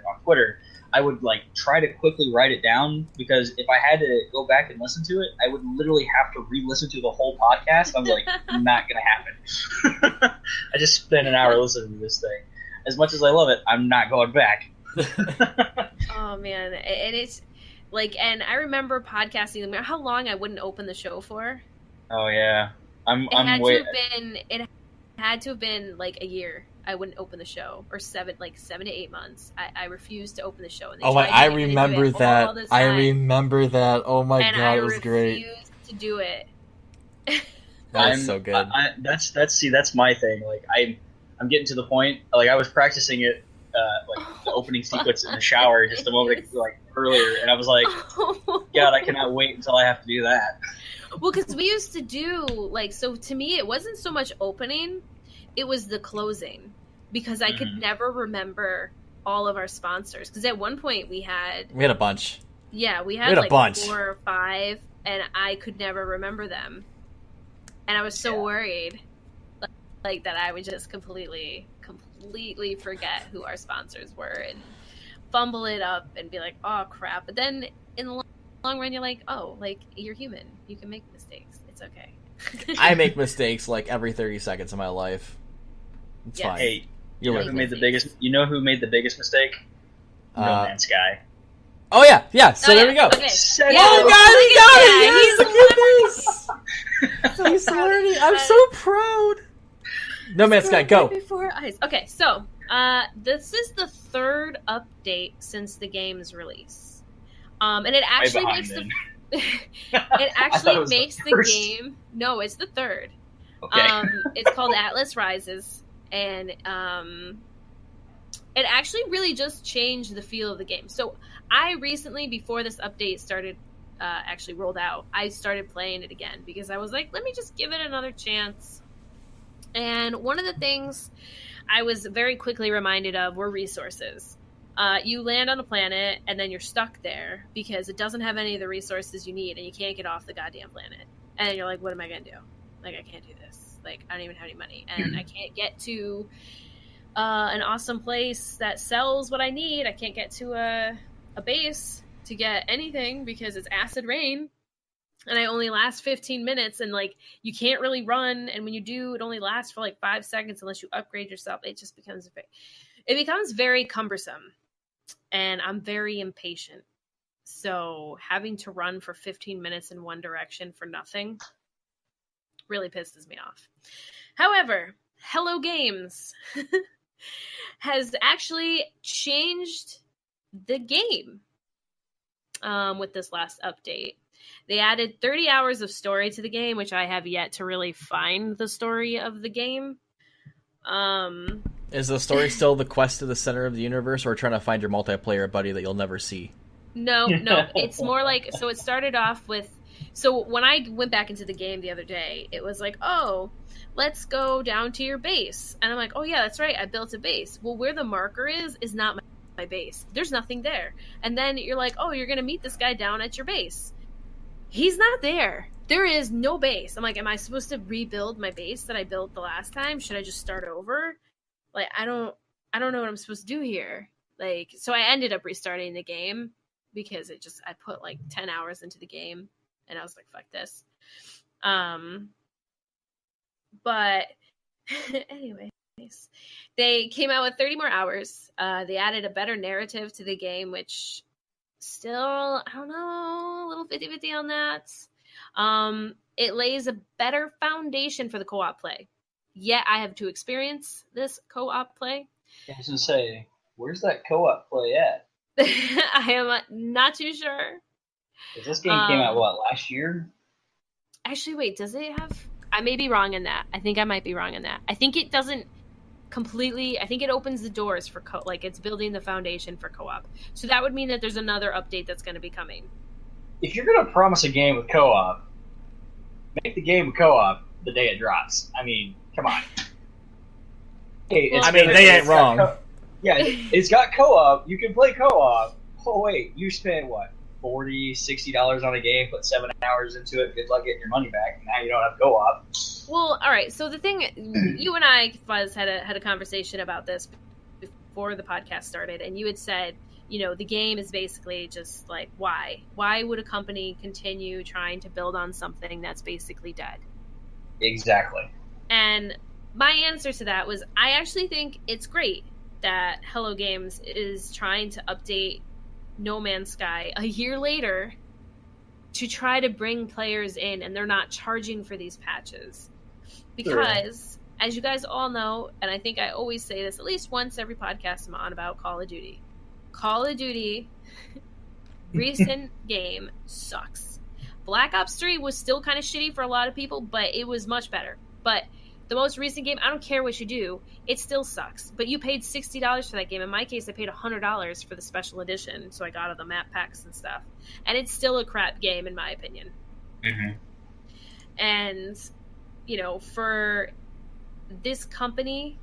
on Twitter," I would try to quickly write it down, because if I had to go back and listen to it, I would literally have to re-listen to the whole podcast. I'm not gonna happen. I just spent an hour listening to this thing. As much as I love it, I'm not going back. Oh man, and it's and I remember podcasting. How long I wouldn't open the show for? Oh yeah, it had to have been a year. I wouldn't open the show, or 7 to 8 months. I refused to open the show. And I remember that. I remember that. Oh my god, it was great. I refused to do it. That was so good. That's my thing. I'm getting to the point. I was practicing it, the opening sequence in the shower just a moment earlier, and I was like, God, I cannot wait until I have to do that. Well, because we used to do so to me, it wasn't so much opening. It was the closing, because I could never remember all of our sponsors. Because at one point we had a bunch. Yeah, we had a bunch. 4 or 5, and I could never remember them. And I was so worried that I would just completely forget who our sponsors were and fumble it up and be like, oh crap. But then in the long run, you're you're human. You can make mistakes. It's okay. I make mistakes every 30 seconds of my life. It's fine. Hey, you know who made the biggest mistake? No Man's Sky. Oh yeah. So there we go. Okay. Oh God, he got it! Yes, look at this. He's learning. I'm so proud. No Man's Sky, go. Before eyes. Okay, so this is the third update since the game's release, and it actually makes the game. No, it's the third. Okay. It's called Atlas Rises, and it actually really just changed the feel of the game. So I recently, before this update started, actually rolled out, I started playing it again because I was like, let me just give it another chance. And one of the things I was very quickly reminded of were resources. You land on a planet, and then you're stuck there because it doesn't have any of the resources you need, and you can't get off the goddamn planet. And you're like, what am I going to do? Like, I can't do this. Like, I don't even have any money. And I can't get to an awesome place that sells what I need. I can't get to a base to get anything because it's acid rain. And I only last 15 minutes, and like you can't really run. And when you do, it only lasts for like 5 seconds unless you upgrade yourself. It just becomes very cumbersome, and I'm very impatient. So having to run for 15 minutes in one direction for nothing really pisses me off. However, Hello Games has actually changed the game with this last update. They added 30 hours of story to the game, which I have yet to really find the story of the game. Is the story still the quest to the center of the universe, or trying to find your multiplayer buddy that you'll never see? No. It's more like, so it started off with, so when I went back into the game the other day, it was like, oh, let's go down to your base. And I'm like, oh yeah, that's right, I built a base. Well, where the marker is not my base. There's nothing there. And then you're like, oh, you're going to meet this guy down at your base. He's not there. There is no base. I'm like, am I supposed to rebuild my base that I built the last time? Should I just start over? Like, I don't know what I'm supposed to do here. Like, so I ended up restarting the game because I put like 10 hours into the game, and I was like, fuck this. But anyways, they came out with 30 more hours. They added a better narrative to the game, which still, I don't know, a little 50-50 on that. It lays a better foundation for the co-op play. Yet I have to experience this co-op play. I was going to say, where's that co-op play at? I am not too sure. This game came out, last year? Actually, wait, does it have... I may be wrong in that. I think I might be wrong in that. I think it doesn't completely... I think it opens the doors for it's building the foundation for co-op. So that would mean that there's another update that's going to be coming. If you're going to promise a game with co-op, make the game with co-op the day it drops. I mean, come on. Hey, they ain't wrong. It's got co-op. You can play co-op. Oh, wait, you spent, what, $40, $60 on a game, put 7 hours into it, good luck getting your money back. Now you don't have co-op. Well, all right. So the thing, you and I, Fuzz, had a conversation about this before the podcast started, and you had said, the game is basically just like, why? Why would a company continue trying to build on something that's basically dead? Exactly. And my answer to that was, I actually think it's great that Hello Games is trying to update No Man's Sky a year later to try to bring players in, and they're not charging for these patches. Because, as you guys all know, and I think I always say this at least once every podcast I'm on about Call of Duty. Call of Duty, recent game, sucks. Black Ops 3 was still kind of shitty for a lot of people, but it was much better. But the most recent game, I don't care what you do, it still sucks. But you paid $60 for that game. In my case, I paid $100 for the special edition, so I got all the map packs and stuff. And it's still a crap game, in my opinion. Mm-hmm. And, for this company,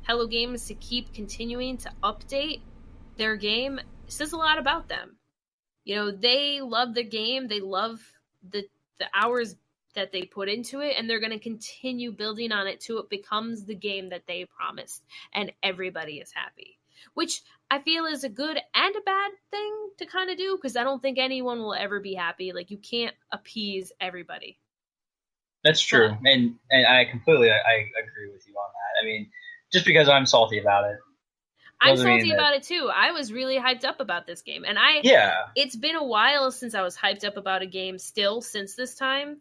Hello Games, to keep continuing to update their game, says a lot about them. They love the game. They love the hours that they put into it, and they're going to continue building on it till it becomes the game that they promised, and everybody is happy, which I feel is a good and a bad thing to kind of do, because I don't think anyone will ever be happy. Like, you can't appease everybody. That's true. And I completely I agree with you on that. I mean, just because I'm salty about it. I'm salty about it too. I was really hyped up about this game, and it's been a while since I was hyped up about a game. Still, since this time,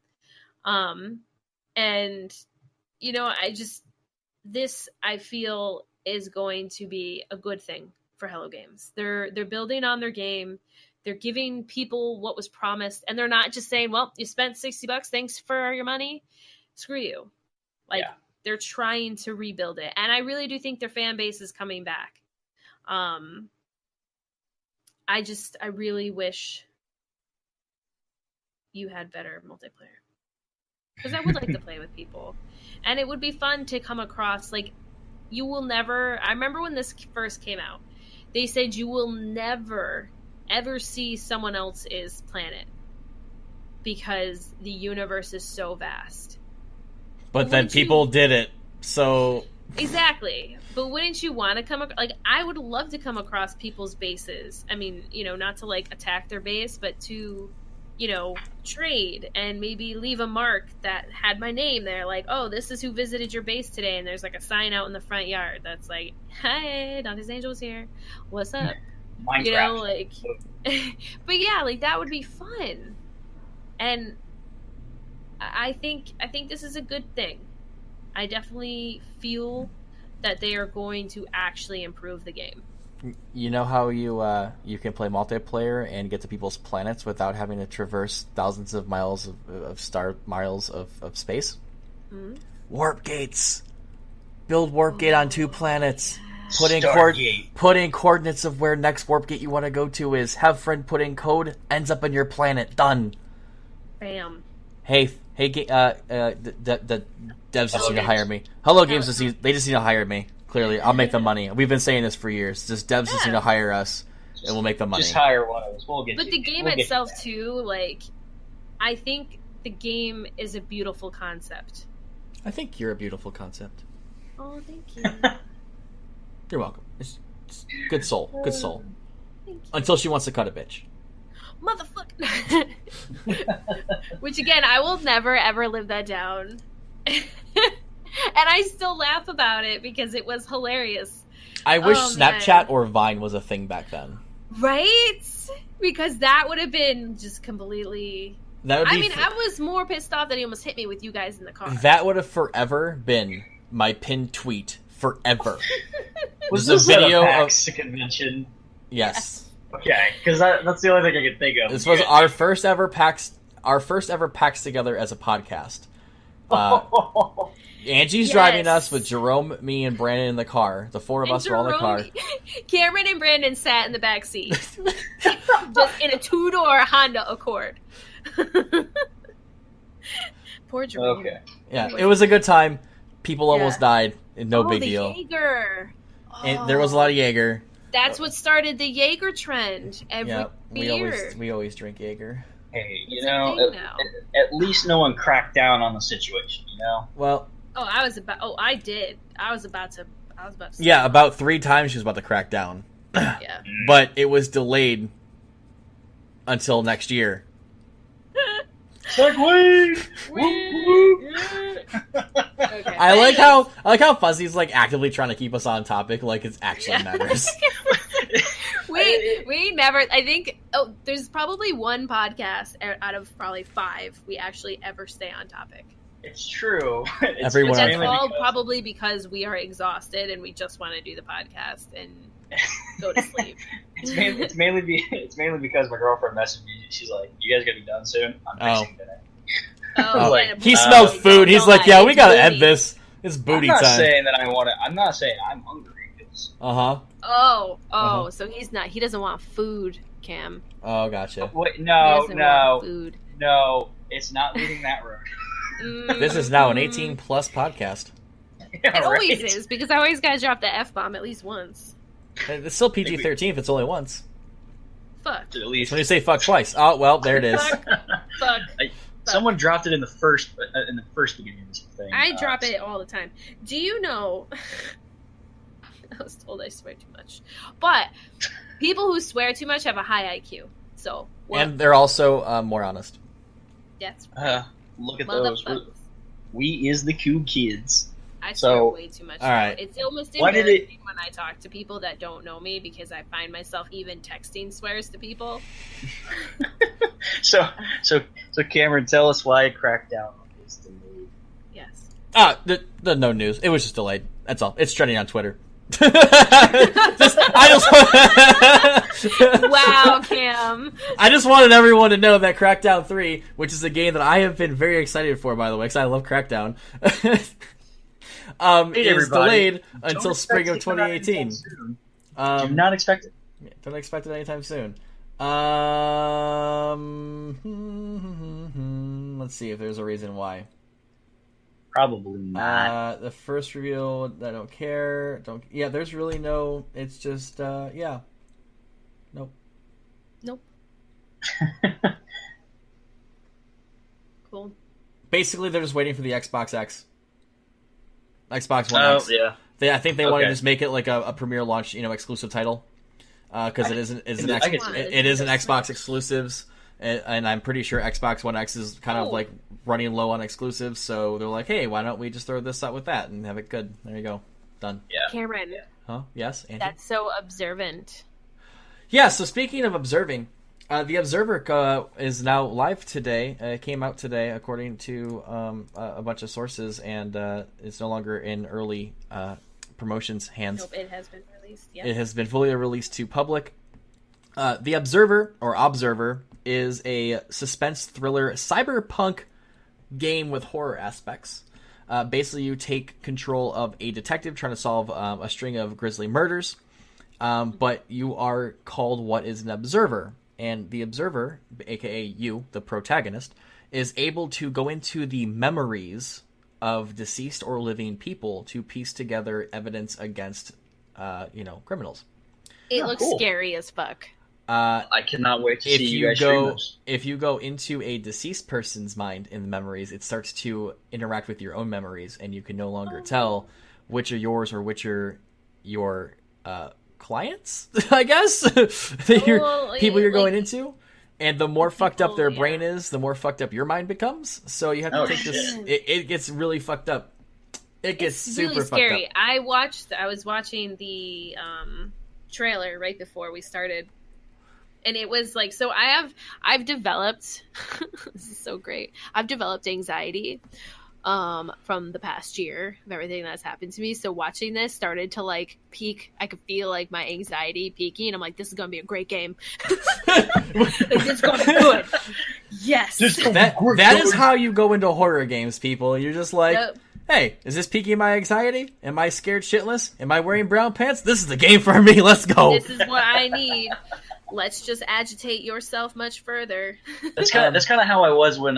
and you know, I feel is going to be a good thing for Hello Games. They're building on their game. They're giving people what was promised, and they're not just saying, "Well, you spent $60. Thanks for your money. Screw you." They're trying to rebuild it, and I really do think their fan base is coming back. I really wish you had better multiplayer, because I would like to play with people, and it would be fun to come across. Like, you will never. I remember when this first came out, they said you will never ever see someone else's planet because the universe is so vast. But then people did it, so... Exactly. But wouldn't you want to come... Like, I would love to come across people's bases. I mean, you know, not to, like, attack their base, but to, you know, trade and maybe leave a mark that had my name there. Like, oh, this is who visited your base today, and there's, like, a sign out in the front yard that's like, "Hi, Dante's Angel's here. What's up?" Minecraft. You know, like... But yeah, like, that would be fun. And... I think this is a good thing. I definitely feel that they are going to actually improve the game. You know how you can play multiplayer and get to people's planets without having to traverse thousands of miles of space? Mm-hmm. Warp gates. Build warp gate on 2 planets. Put in coordinates of where next warp gate you want to go to is. Have friend put in code. Ends up on your planet. Done. Bam. Hey, the devs just need to hire me. Hello Games just need to hire me. Clearly, I'll make the money. We've been saying this for years. Just devs just need to hire us, and we'll make the money. Just hire one of us. But the game itself too, like, I think the game is a beautiful concept. I think you're a beautiful concept. Oh, thank you. You're welcome. It's good soul. Good soul. Until she wants to cut a bitch. Motherfucker. Which, again, I will never ever live that down. And I still laugh about it because it was hilarious. I wish Snapchat or Vine was a thing back then. Right? Because that would have been just completely... I was more pissed off that he almost hit me with you guys in the car. That would have forever been my pinned tweet. Forever. Was this a video at a PAX convention? Yes. Okay, because that's the only thing I could think of. This was our first ever PAX together as a podcast. Angie's driving us with Jerome, me, and Brandon in the car. The 4 of us were all in the car. Cameron and Brandon sat in the back seat. Just in a 2-door Honda Accord. Poor Jerome. Okay. Yeah, it was a good time. People almost died. No big deal. Jaeger. And there was a lot of Jaeger. That's what started the Jaeger trend every year. We always drink Jaeger. Hey, you know, at least no one cracked down on the situation, you know? Well... I did. I was about to yeah, about 3 times she was about to crack down. Yeah. But it was delayed until next year. Segue! Okay. I like how Fuzzy's like actively trying to keep us on topic, like it actually matters. we never. I think there's probably one podcast out of probably 5 we actually ever stay on topic. It's true. That's all probably because we are exhausted and we just want to do the podcast and go to sleep. It's mainly because my girlfriend messaged me. She's like, "You guys gotta be done soon. I'm fixing dinner." He smelled food. He's like, "Yeah, we gotta end this. It's booty time." I'm not saying that I want to. I'm not saying I'm hungry. So he's not. He doesn't want food, Cam. Oh, gotcha. Wait, no, food. No, it's not leading that road. This is now an 18+ podcast. It always is, because I always gotta drop the F-bomb at least once. It's still PG-13 if it's only once. Fuck. At least. When you say fuck twice. Oh, well, there it is. Fuck. Someone dropped it in the first beginning of this thing. I drop it all the time. Do you know... I was told I swear too much. But people who swear too much have a high IQ. So... And they're also more honest. That's right. Look at those. We is the cool kids. I swear way too much. All right. It's almost embarrassing when I talk to people that don't know me because I find myself even texting swears to people. So Cameron, tell us why Crackdown is delayed. Yes. The no news. It was just delayed. That's all. It's trending on Twitter. Wow, Cam. I just wanted everyone to know that Crackdown 3, which is a game that I have been very excited for, by the way, because I love Crackdown, is delayed until spring of 2018. Do not expect it. Don't expect it anytime soon. Let's see if there's a reason why. Probably not. The first reveal, I don't care. Yeah, there's really no. It's just yeah. Nope. Cool. Basically, they're just waiting for the Xbox X. Xbox One X. Yeah. I think they want to just make it like a premiere launch, exclusive title, because it is an Xbox exclusives, and I'm pretty sure Xbox One X is kind of like running low on exclusives, so they're like, hey, why don't we just throw this out with that and have it good? There you go, done. Yeah. Cameron. Huh? Yes. Andy? That's so observant. Yeah. So speaking of observing. The Observer is now live today. It came out today, according to a bunch of sources, and it's no longer in early promotions hands. Nope, it has been released. Yeah. It has been fully released to public. The Observer, or Observer, is a suspense thriller cyberpunk game with horror aspects. Basically, you take control of a detective trying to solve a string of grisly murders, but you are called what is an observer. And the observer, aka you, the protagonist, is able to go into the memories of deceased or living people to piece together evidence against, criminals. It looks scary as fuck. I cannot wait to see you guys stream this. If you go into a deceased person's mind in the memories, it starts to interact with your own memories, and you can no longer tell which are yours or which are your clients, I guess. People you're going into. And the more fucked up their brain is, the more fucked up your mind becomes. So you have to take this. It gets really fucked up. It gets super really scary. fucked up. I was watching the trailer right before we started. And it was like, so I've developed, this is so great. I've developed anxiety from the past year of everything that's happened to me. So watching this started to like peak. I could feel like my anxiety peaking. I'm like, this is going to be a great game. This is going to be good. Yes. That is how you go into horror games, people. You're just like, hey, is this piquing my anxiety? Am I scared shitless? Am I wearing brown pants? This is the game for me. Let's go. This is what I need. Let's just agitate yourself much further. That's kind of how I was when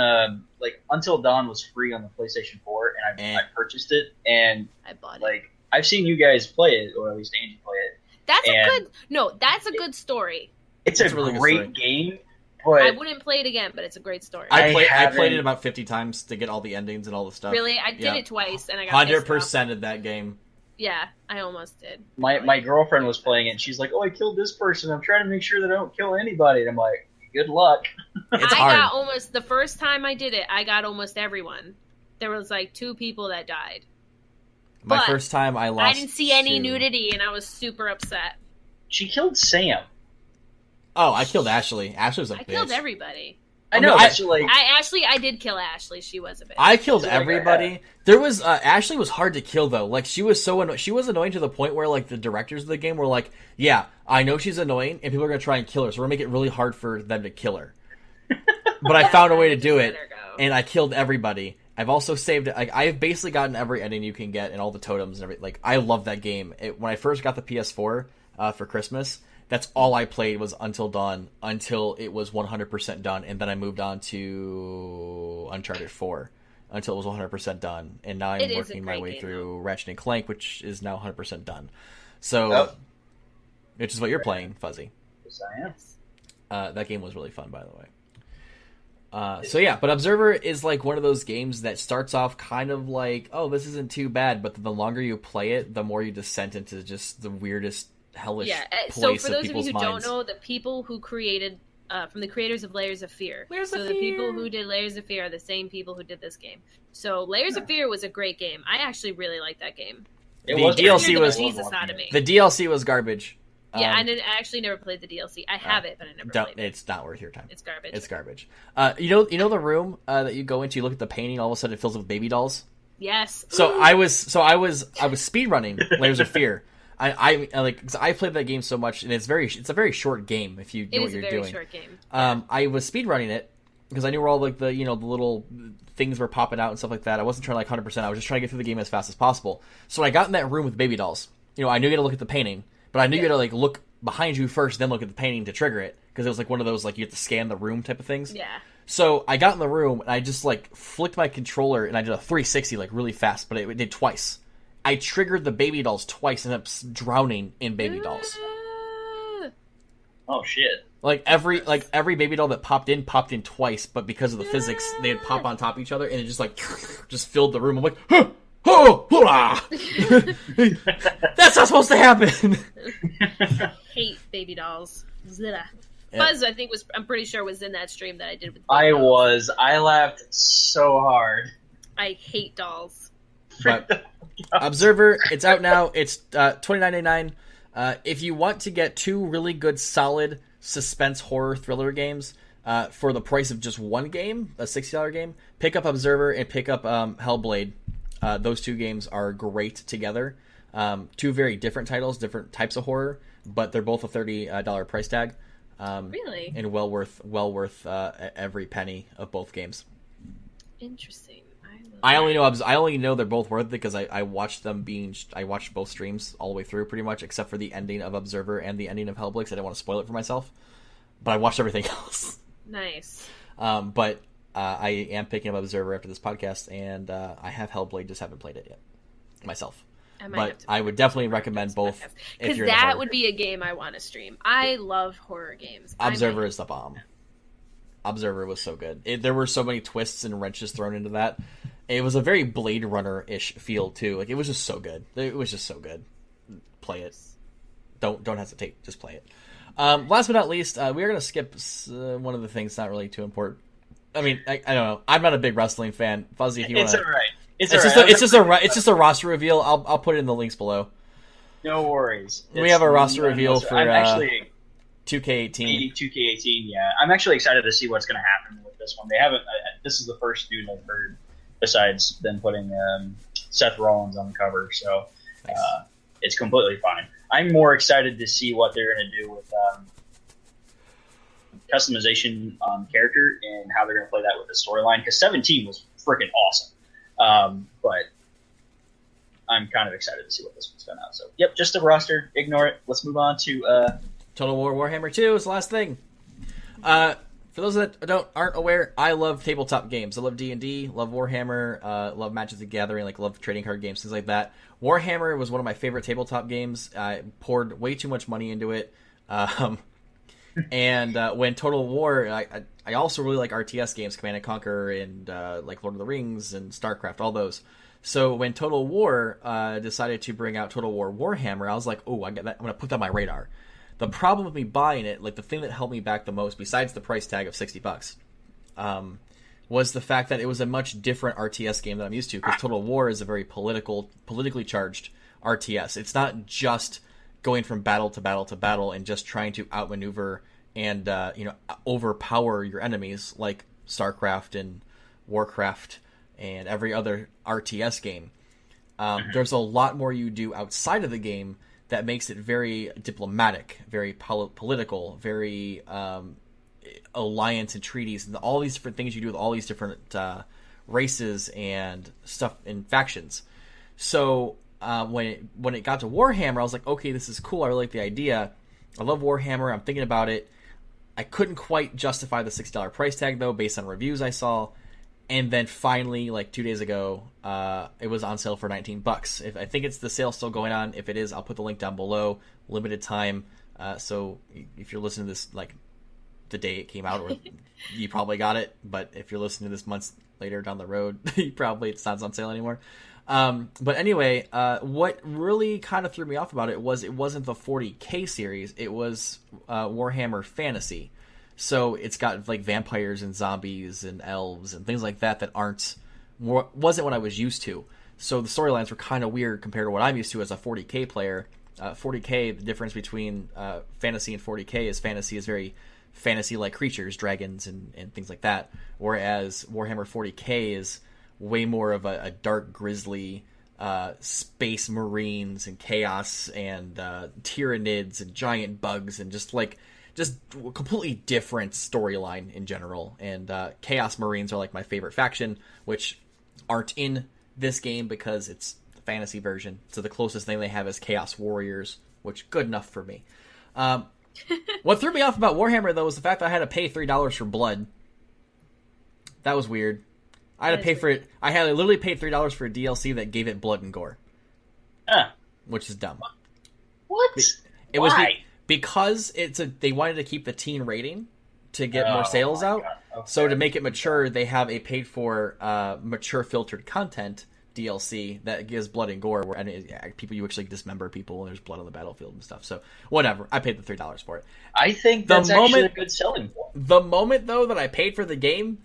Until Dawn was free on the PlayStation 4, and I purchased it, and I bought it. Like I've seen you guys play it, or at least Angie play it. That's a good story. It's a really great game, but I wouldn't play it again, but it's a great story. I played it about 50 times to get all the endings and all the stuff. Really? I did it twice, and I got 100% of that game. Yeah, I almost did. My girlfriend was playing it, and she's like, oh, I killed this person. I'm trying to make sure that I don't kill anybody. And I'm like, good luck. It's hard. Got almost, the first time I did it, I got almost everyone. There was like 2 people that died. My first time I lost. I didn't see any nudity, and I was super upset. She killed Sam. Oh, I killed Ashley. Ashley was a bitch. I killed everybody. I know. I did kill Ashley. She was a bitch. I killed everybody. There was Ashley was hard to kill though. Like she was so she was annoying to the point where like the directors of the game were like, "Yeah, I know she's annoying, and people are gonna try and kill her, so we're gonna make it really hard for them to kill her." But I found a way to do it, and I killed everybody. I've also saved it. Like I've basically gotten every ending you can get and all the totems and everything. Like I love that game. When I first got the PS4 for Christmas. That's all I played was Until Dawn until it was 100% done, and then I moved on to Uncharted 4 until it was 100% done, and now I'm working my way through Ratchet & Clank, which is now 100% done. So, which is what you're playing, Fuzzy. Yes, I am. That game was really fun, by the way. But Observer is like one of those games that starts off kind of like, oh, this isn't too bad, but the longer you play it, the more you descend into just the weirdest hellish place so for those of people's of you who minds. don't know, the people who created from the creators of Layers of Fear. The people who did Layers of Fear are the same people who did this game. So Layers of Fear was a great game. I actually really liked that game. The DLC was Jesus out of me. The DLC was garbage. Yeah, I actually never played the DLC. I have it, but I never played it. It's not worth your time. It's garbage. It's garbage. You know the room that you go into, you look at the painting, all of a sudden it fills with baby dolls? Yes. So I was speedrunning Layers of Fear. I played that game so much, and it's a very short game if you know what you're doing. It is a very short game. I was speedrunning it because I knew where all like the little things were popping out and stuff like that. I wasn't trying to 100%. I was just trying to get through the game as fast as possible. So when I got in that room with baby dolls, I knew you had to look at the painting, but I knew you had to look behind you first, then look at the painting to trigger it, because it was one of those you have to scan the room type of things. Yeah. So I got in the room and I just flicked my controller and I did a 360 really fast, but it did twice. I triggered the baby dolls twice and ended up drowning in baby dolls. Oh shit! Every baby doll that popped in twice, but because of the physics, they'd pop on top of each other and it just filled the room. I'm like, huh! Oh, hurrah! That's not supposed to happen. Hate baby dolls. Zilla. Yep. Fuzz, I'm pretty sure was in that stream that I did with. I laughed so hard. I hate dolls. But Observer, it's out now. It's $29.99. If you want to get two really good, solid suspense horror thriller games for the price of just one game, a $60 game, pick up Observer and pick up Hellblade. Those two games are great together. Two very different titles, different types of horror, but they're both a $30 price tag. Really? And well worth every penny of both games. Interesting. I only know they're both worth it because I watched I watched both streams all the way through pretty much, except for the ending of Observer and the ending of Hellblade. I didn't want to spoil it for myself, but I watched everything else. Nice. But I am picking up Observer after this podcast, and I have Hellblade, just haven't played it yet myself. But I would definitely recommend both. Because that would be a game I want to stream. I love horror games. Observer is the bomb. Observer was so good. There were so many twists and wrenches thrown into that. It was a very Blade Runner-ish feel too. It was just so good. It was just so good. Play it. Don't hesitate. Just play it. Last but not least, we are going to skip one of the things not really too important. I mean, I don't know. I'm not a big wrestling fan. Fuzzy, if you want to... It's all right. It's just a roster reveal. I'll put it in the links below. No worries. We have a roster reveal for I'm actually 2K18. 2K18, yeah. I'm actually excited to see what's going to happen with this one. They haven't. This is the first news I've heard besides them putting Seth Rollins on the cover. So nice. It's completely fine. I'm more excited to see what they're going to do with customization on character and how they're going to play that with the storyline. Because 17 was freaking awesome. But I'm kind of excited to see what this one's going out. So, yep, just a roster. Ignore it. Let's move on to Total War Warhammer 2 is the last thing. For those that aren't aware, I love tabletop games. I love D&D, love Warhammer, love Magic the Gathering, love trading card games, things like that. Warhammer was one of my favorite tabletop games. I poured way too much money into it. And when Total War, I also really like RTS games, Command & Conquer, and like Lord of the Rings and StarCraft, all those. So when Total War decided to bring out Total War Warhammer, I was like, oh, I get that. I'm going to put that on my radar. The problem with me buying it, the thing that held me back the most, besides the price tag of $60, was the fact that it was a much different RTS game that I'm used to, because Total War is a very politically charged RTS. It's not just going from battle to battle to battle and just trying to outmaneuver and overpower your enemies like StarCraft and Warcraft and every other RTS game. There's a lot more you do outside of the game that makes it very diplomatic, very political, very alliance and treaties, and all these different things you do with all these different races and stuff and factions. So when it got to Warhammer, I was like, okay, this is cool. I really like the idea. I love Warhammer. I'm thinking about it. I couldn't quite justify the $60 price tag, though, based on reviews I saw. And then finally, 2 days ago, it was on sale for $19. I think it's the sale still going on. If it is, I'll put the link down below. Limited time. So if you're listening to this the day it came out, or you probably got it. But if you're listening to this months later down the road, it's not on sale anymore. But anyway, what really kind of threw me off about it wasn't the 40K series. It was Warhammer Fantasy. So it's got like vampires and zombies and elves and things like that wasn't what I was used to. So the storylines were kind of weird compared to what I'm used to as a 40k player. 40k, the difference between fantasy and 40k is fantasy is very fantasy-like creatures, dragons and things like that, whereas Warhammer 40k is way more of a dark, grisly space marines and chaos and Tyranids and giant bugs and just completely different storyline in general. And Chaos Marines are like my favorite faction, which aren't in this game because it's the fantasy version. So the closest thing they have is Chaos Warriors, which good enough for me. What threw me off about Warhammer, though, was the fact that I had to pay $3 for blood. That was weird. I had to pay for it. I literally paid $3 for a DLC that gave it blood and gore. Which is dumb. What? It was because they wanted to keep the teen rating to get more sales out. Okay. So to make it mature, they have a paid for mature filtered content DLC that gives blood and gore, where you actually dismember people and there's blood on the battlefield and stuff. So whatever, I paid the $3 for it. I think that's actually a good selling point. The moment though that I paid for the game,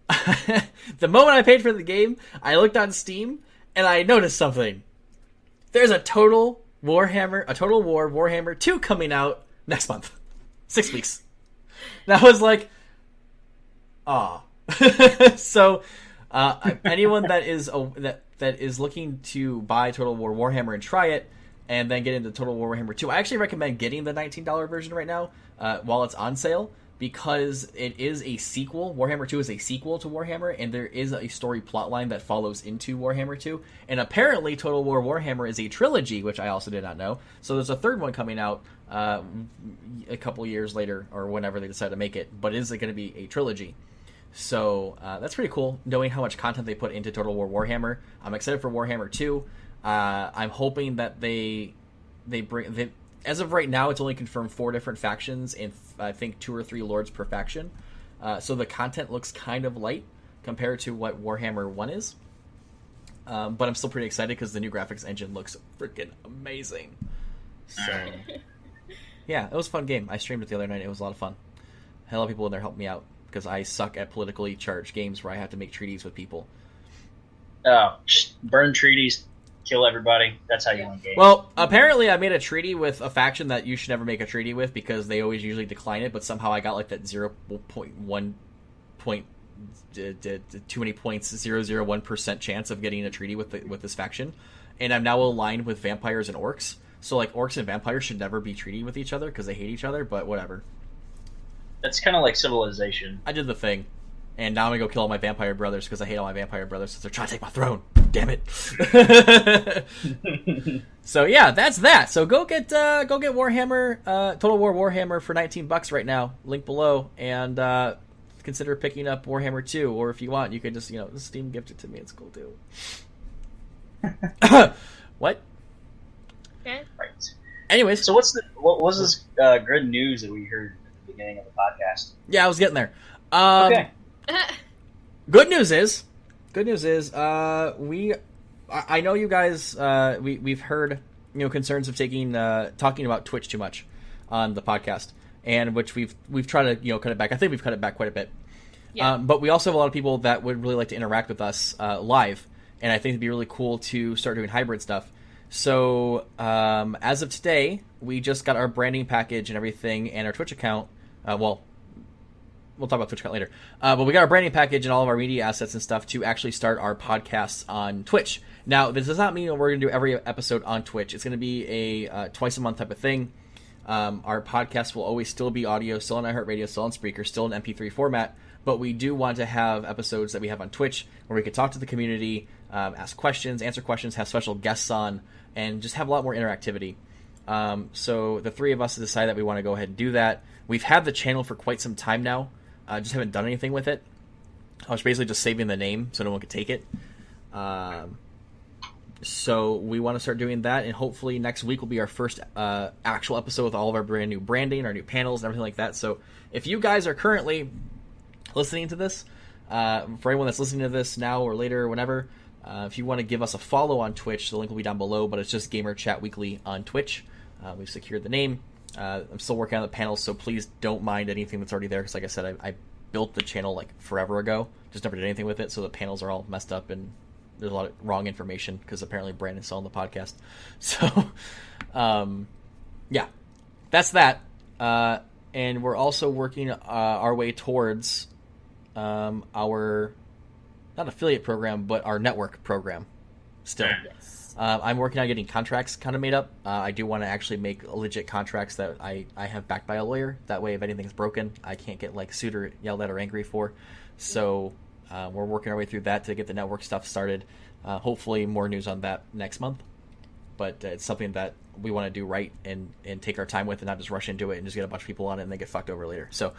I looked on Steam and I noticed something. There's a Total War Warhammer 2 coming out next month. 6 weeks. And I was like, So anyone that is looking to buy Total War Warhammer and try it, and then get into Total War Warhammer 2, I actually recommend getting the $19 version right now while it's on sale, because it is a sequel. Warhammer 2 is a sequel to Warhammer, and there is a story plotline that follows into Warhammer 2. And apparently Total War Warhammer is a trilogy, which I also did not know. So there's a third one coming out a couple years later, or whenever they decide to make it. But it is going to be a trilogy. So that's pretty cool, knowing how much content they put into Total War Warhammer. I'm excited for Warhammer 2. I'm hoping that they bring... As of right now, it's only confirmed 4 different factions and I think 2 or 3 lords per faction. So the content looks kind of light compared to what Warhammer 1 is. But I'm still pretty excited because the new graphics engine looks freaking amazing. So, yeah, it was a fun game. I streamed it the other night. It was a lot of fun. I had a lot of people in there helping me out because I suck at politically charged games where I have to make treaties with people. Burn treaties. Kill everybody. That's how you win games. Well, apparently I made a treaty with a faction that you should never make a treaty with because they always usually decline it, but somehow I got like that 0.1 point too many points 0.001% chance of getting a treaty with this faction, and I'm now aligned with vampires and orcs. So like orcs and vampires should never be treated with each other because they hate each other, but whatever. That's kind of like Civilization. I did the thing. And now I'm gonna go kill all my vampire brothers because I hate all my vampire brothers since they're trying to take my throne. Damn it! So yeah, that's that. So go get Warhammer, Total War Warhammer for $19 right now. Link below, and consider picking up Warhammer 2. Or if you want, you could just Steam gift it to me. It's cool too. What? Okay. Right. Anyways, so what was this good news that we heard at the beginning of the podcast? Yeah, I was getting there. Okay. Good news is, I know you guys. We've heard concerns of talking about Twitch too much on the podcast, and which we've tried to cut it back. I think we've cut it back quite a bit. Yeah. But we also have a lot of people that would really like to interact with us live, and I think it'd be really cool to start doing hybrid stuff. So as of today, we just got our branding package and everything, and our Twitch account. We'll talk about Twitch account later. But we got our branding package and all of our media assets and stuff to actually start our podcasts on Twitch. Now, this does not mean that we're going to do every episode on Twitch. It's going to be a twice a month type of thing. Our podcast will always still be audio, still on iHeartRadio, still on Spreaker, still in MP3 format. But we do want to have episodes that we have on Twitch where we can talk to the community, ask questions, answer questions, have special guests on, and just have a lot more interactivity. So the three of us decided that we want to go ahead and do that. We've had the channel for quite some time now. Just haven't done anything with it. I was basically just saving the name so no one could take it. So we want to start doing that, and hopefully next week will be our first actual episode with all of our brand new branding, our new panels, and everything like that. So if you guys are currently listening to this, for anyone that's listening to this now or later or whenever, if you want to give us a follow on Twitch, the link will be down below, but it's just Gamer Chat Weekly on Twitch. We've secured the name. I'm still working on the panels, so please don't mind anything that's already there, because like I said, I built the channel like forever ago, just never did anything with it, so the panels are all messed up and there's a lot of wrong information because apparently Brandon's still on the podcast. So yeah, that's that. And we're also working our way towards our not affiliate program, but our network program still. Yes. I'm working on getting contracts kind of made up. I do want to actually make legit contracts that I have backed by a lawyer. That way, if anything's broken, I can't get like sued or yelled at or angry for. So we're working our way through that to get the network stuff started. Hopefully more news on that next month. But it's something that we want to do right and take our time with and not just rush into it and just get a bunch of people on it and they get fucked over later. So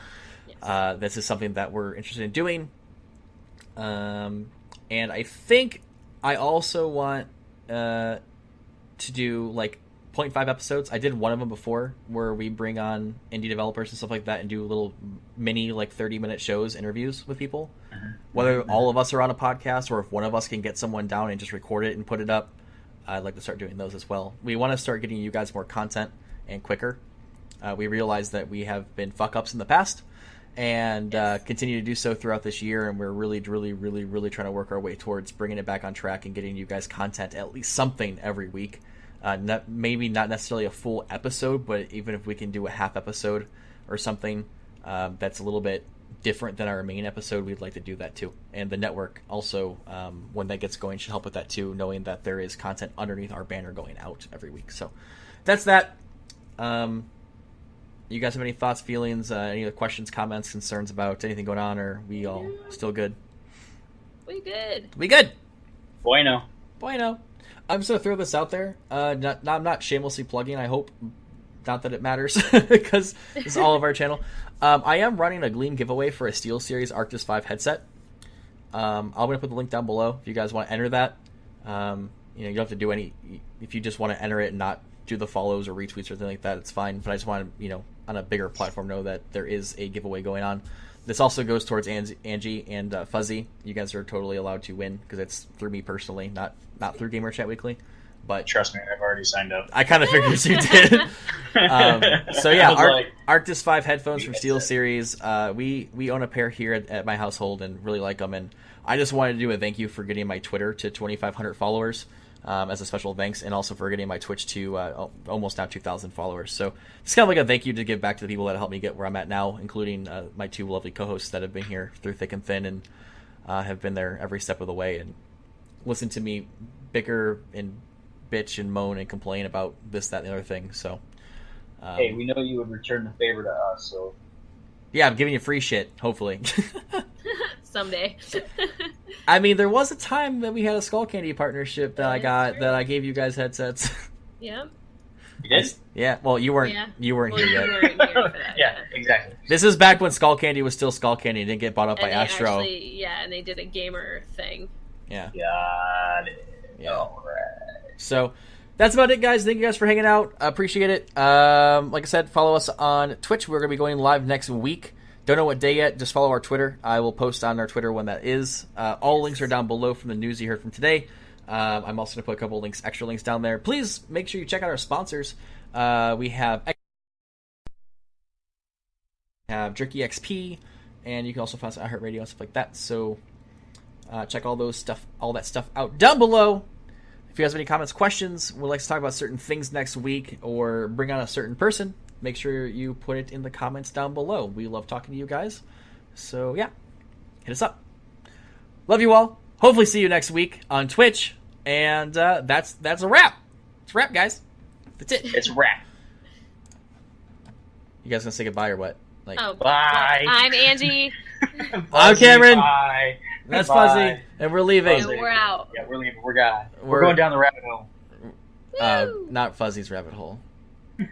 this is something that we're interested in doing. And I think I also want to do like 0.5 episodes. I did one of them before where we bring on indie developers and stuff like that and do little mini like 30-minute shows, interviews with people. Whether all of us are on a podcast or if one of us can get someone down and just record it and put it up, I'd like to start doing those as well. We want to start getting you guys more content and quicker. We realize that we have been fuck-ups in the past and continue to do so throughout this year, and we're really trying to work our way towards bringing it back on track and getting you guys content, at least something every week. Maybe not necessarily a full episode, but even if we can do a half episode or something that's a little bit different than our main episode, we'd like to do that too. And the network also, when that gets going, should help with that too, knowing that there is content underneath our banner going out every week. So that's that. You guys have any thoughts, feelings, any other questions, comments, concerns about anything going on, or we all still good? We good. We good. Bueno. I'm just gonna throw this out there. I'm not shamelessly plugging. I hope not that it matters because it's all of our channel. I am running a Gleam giveaway for a SteelSeries Arctis 5 headset. I'm gonna put the link down below if you guys want to enter that. You don't have to do any. If you just want to enter it and not do the follows or retweets or anything like that, it's fine. But I just want to, on a bigger platform, know that there is a giveaway going on. This also goes towards Angie and Fuzzy. You guys are totally allowed to win because it's through me personally, not through Gamer Chat Weekly. But trust me, I've already signed up. I kind of figured you did. So yeah, Arctis 5 headphones from SteelSeries. We own a pair here at my household and really like them. And I just wanted to do a thank you for getting my Twitter to 2,500 followers as a special thanks, and also for getting my Twitch to almost now 2,000 followers. So it's kind of like a thank you to give back to the people that helped me get where I'm at now, including my two lovely co-hosts that have been here through thick and thin and have been there every step of the way and listened to me bicker and bitch and moan and complain about this, that, and the other thing. So hey, we know you would return the favor to us, so yeah, I'm giving you free shit, hopefully. Someday. I mean, there was a time that we had a Skull Candy partnership that I gave you guys headsets. Yeah. You did? Yeah. Well, you weren't here yet. You weren't here for that, yeah, exactly. This is back when Skull Candy was still Skull Candy and didn't get bought up by Astro. And they did a gamer thing. Yeah. Got it. Yeah. All right. So that's about it, guys. Thank you guys for hanging out. Appreciate it. Like I said, follow us on Twitch. We're going to be going live next week. Don't know what day yet. Just follow our Twitter. I will post on our Twitter when that is. All links are down below from the news you heard from today. I'm also going to put a couple links, extra links down there. Please make sure you check out our sponsors. We have JerkyXP, and you can also find us on iHeartRadio and stuff like that. So check all that stuff out down below. If you guys have any comments, questions, would like to talk about certain things next week, or bring on a certain person, make sure you put it in the comments down below. We love talking to you guys. So yeah, hit us up. Love you all. Hopefully see you next week on Twitch. And that's a wrap. It's a wrap, guys. That's it. It's a wrap. You guys gonna say goodbye or what? Bye. I'm Angie. I'm Cameron. Bye. That's Fuzzy. And we're leaving. And we're out. Yeah, we're leaving. We're gone. We're going down the rabbit hole. Not Fuzzy's rabbit hole. No.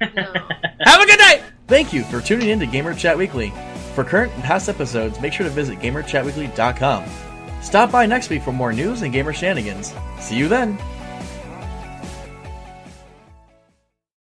Have a good night! Thank you for tuning in to Gamer Chat Weekly. For current and past episodes, make sure to visit GamerChatWeekly.com. Stop by next week for more news and gamer shenanigans. See you then!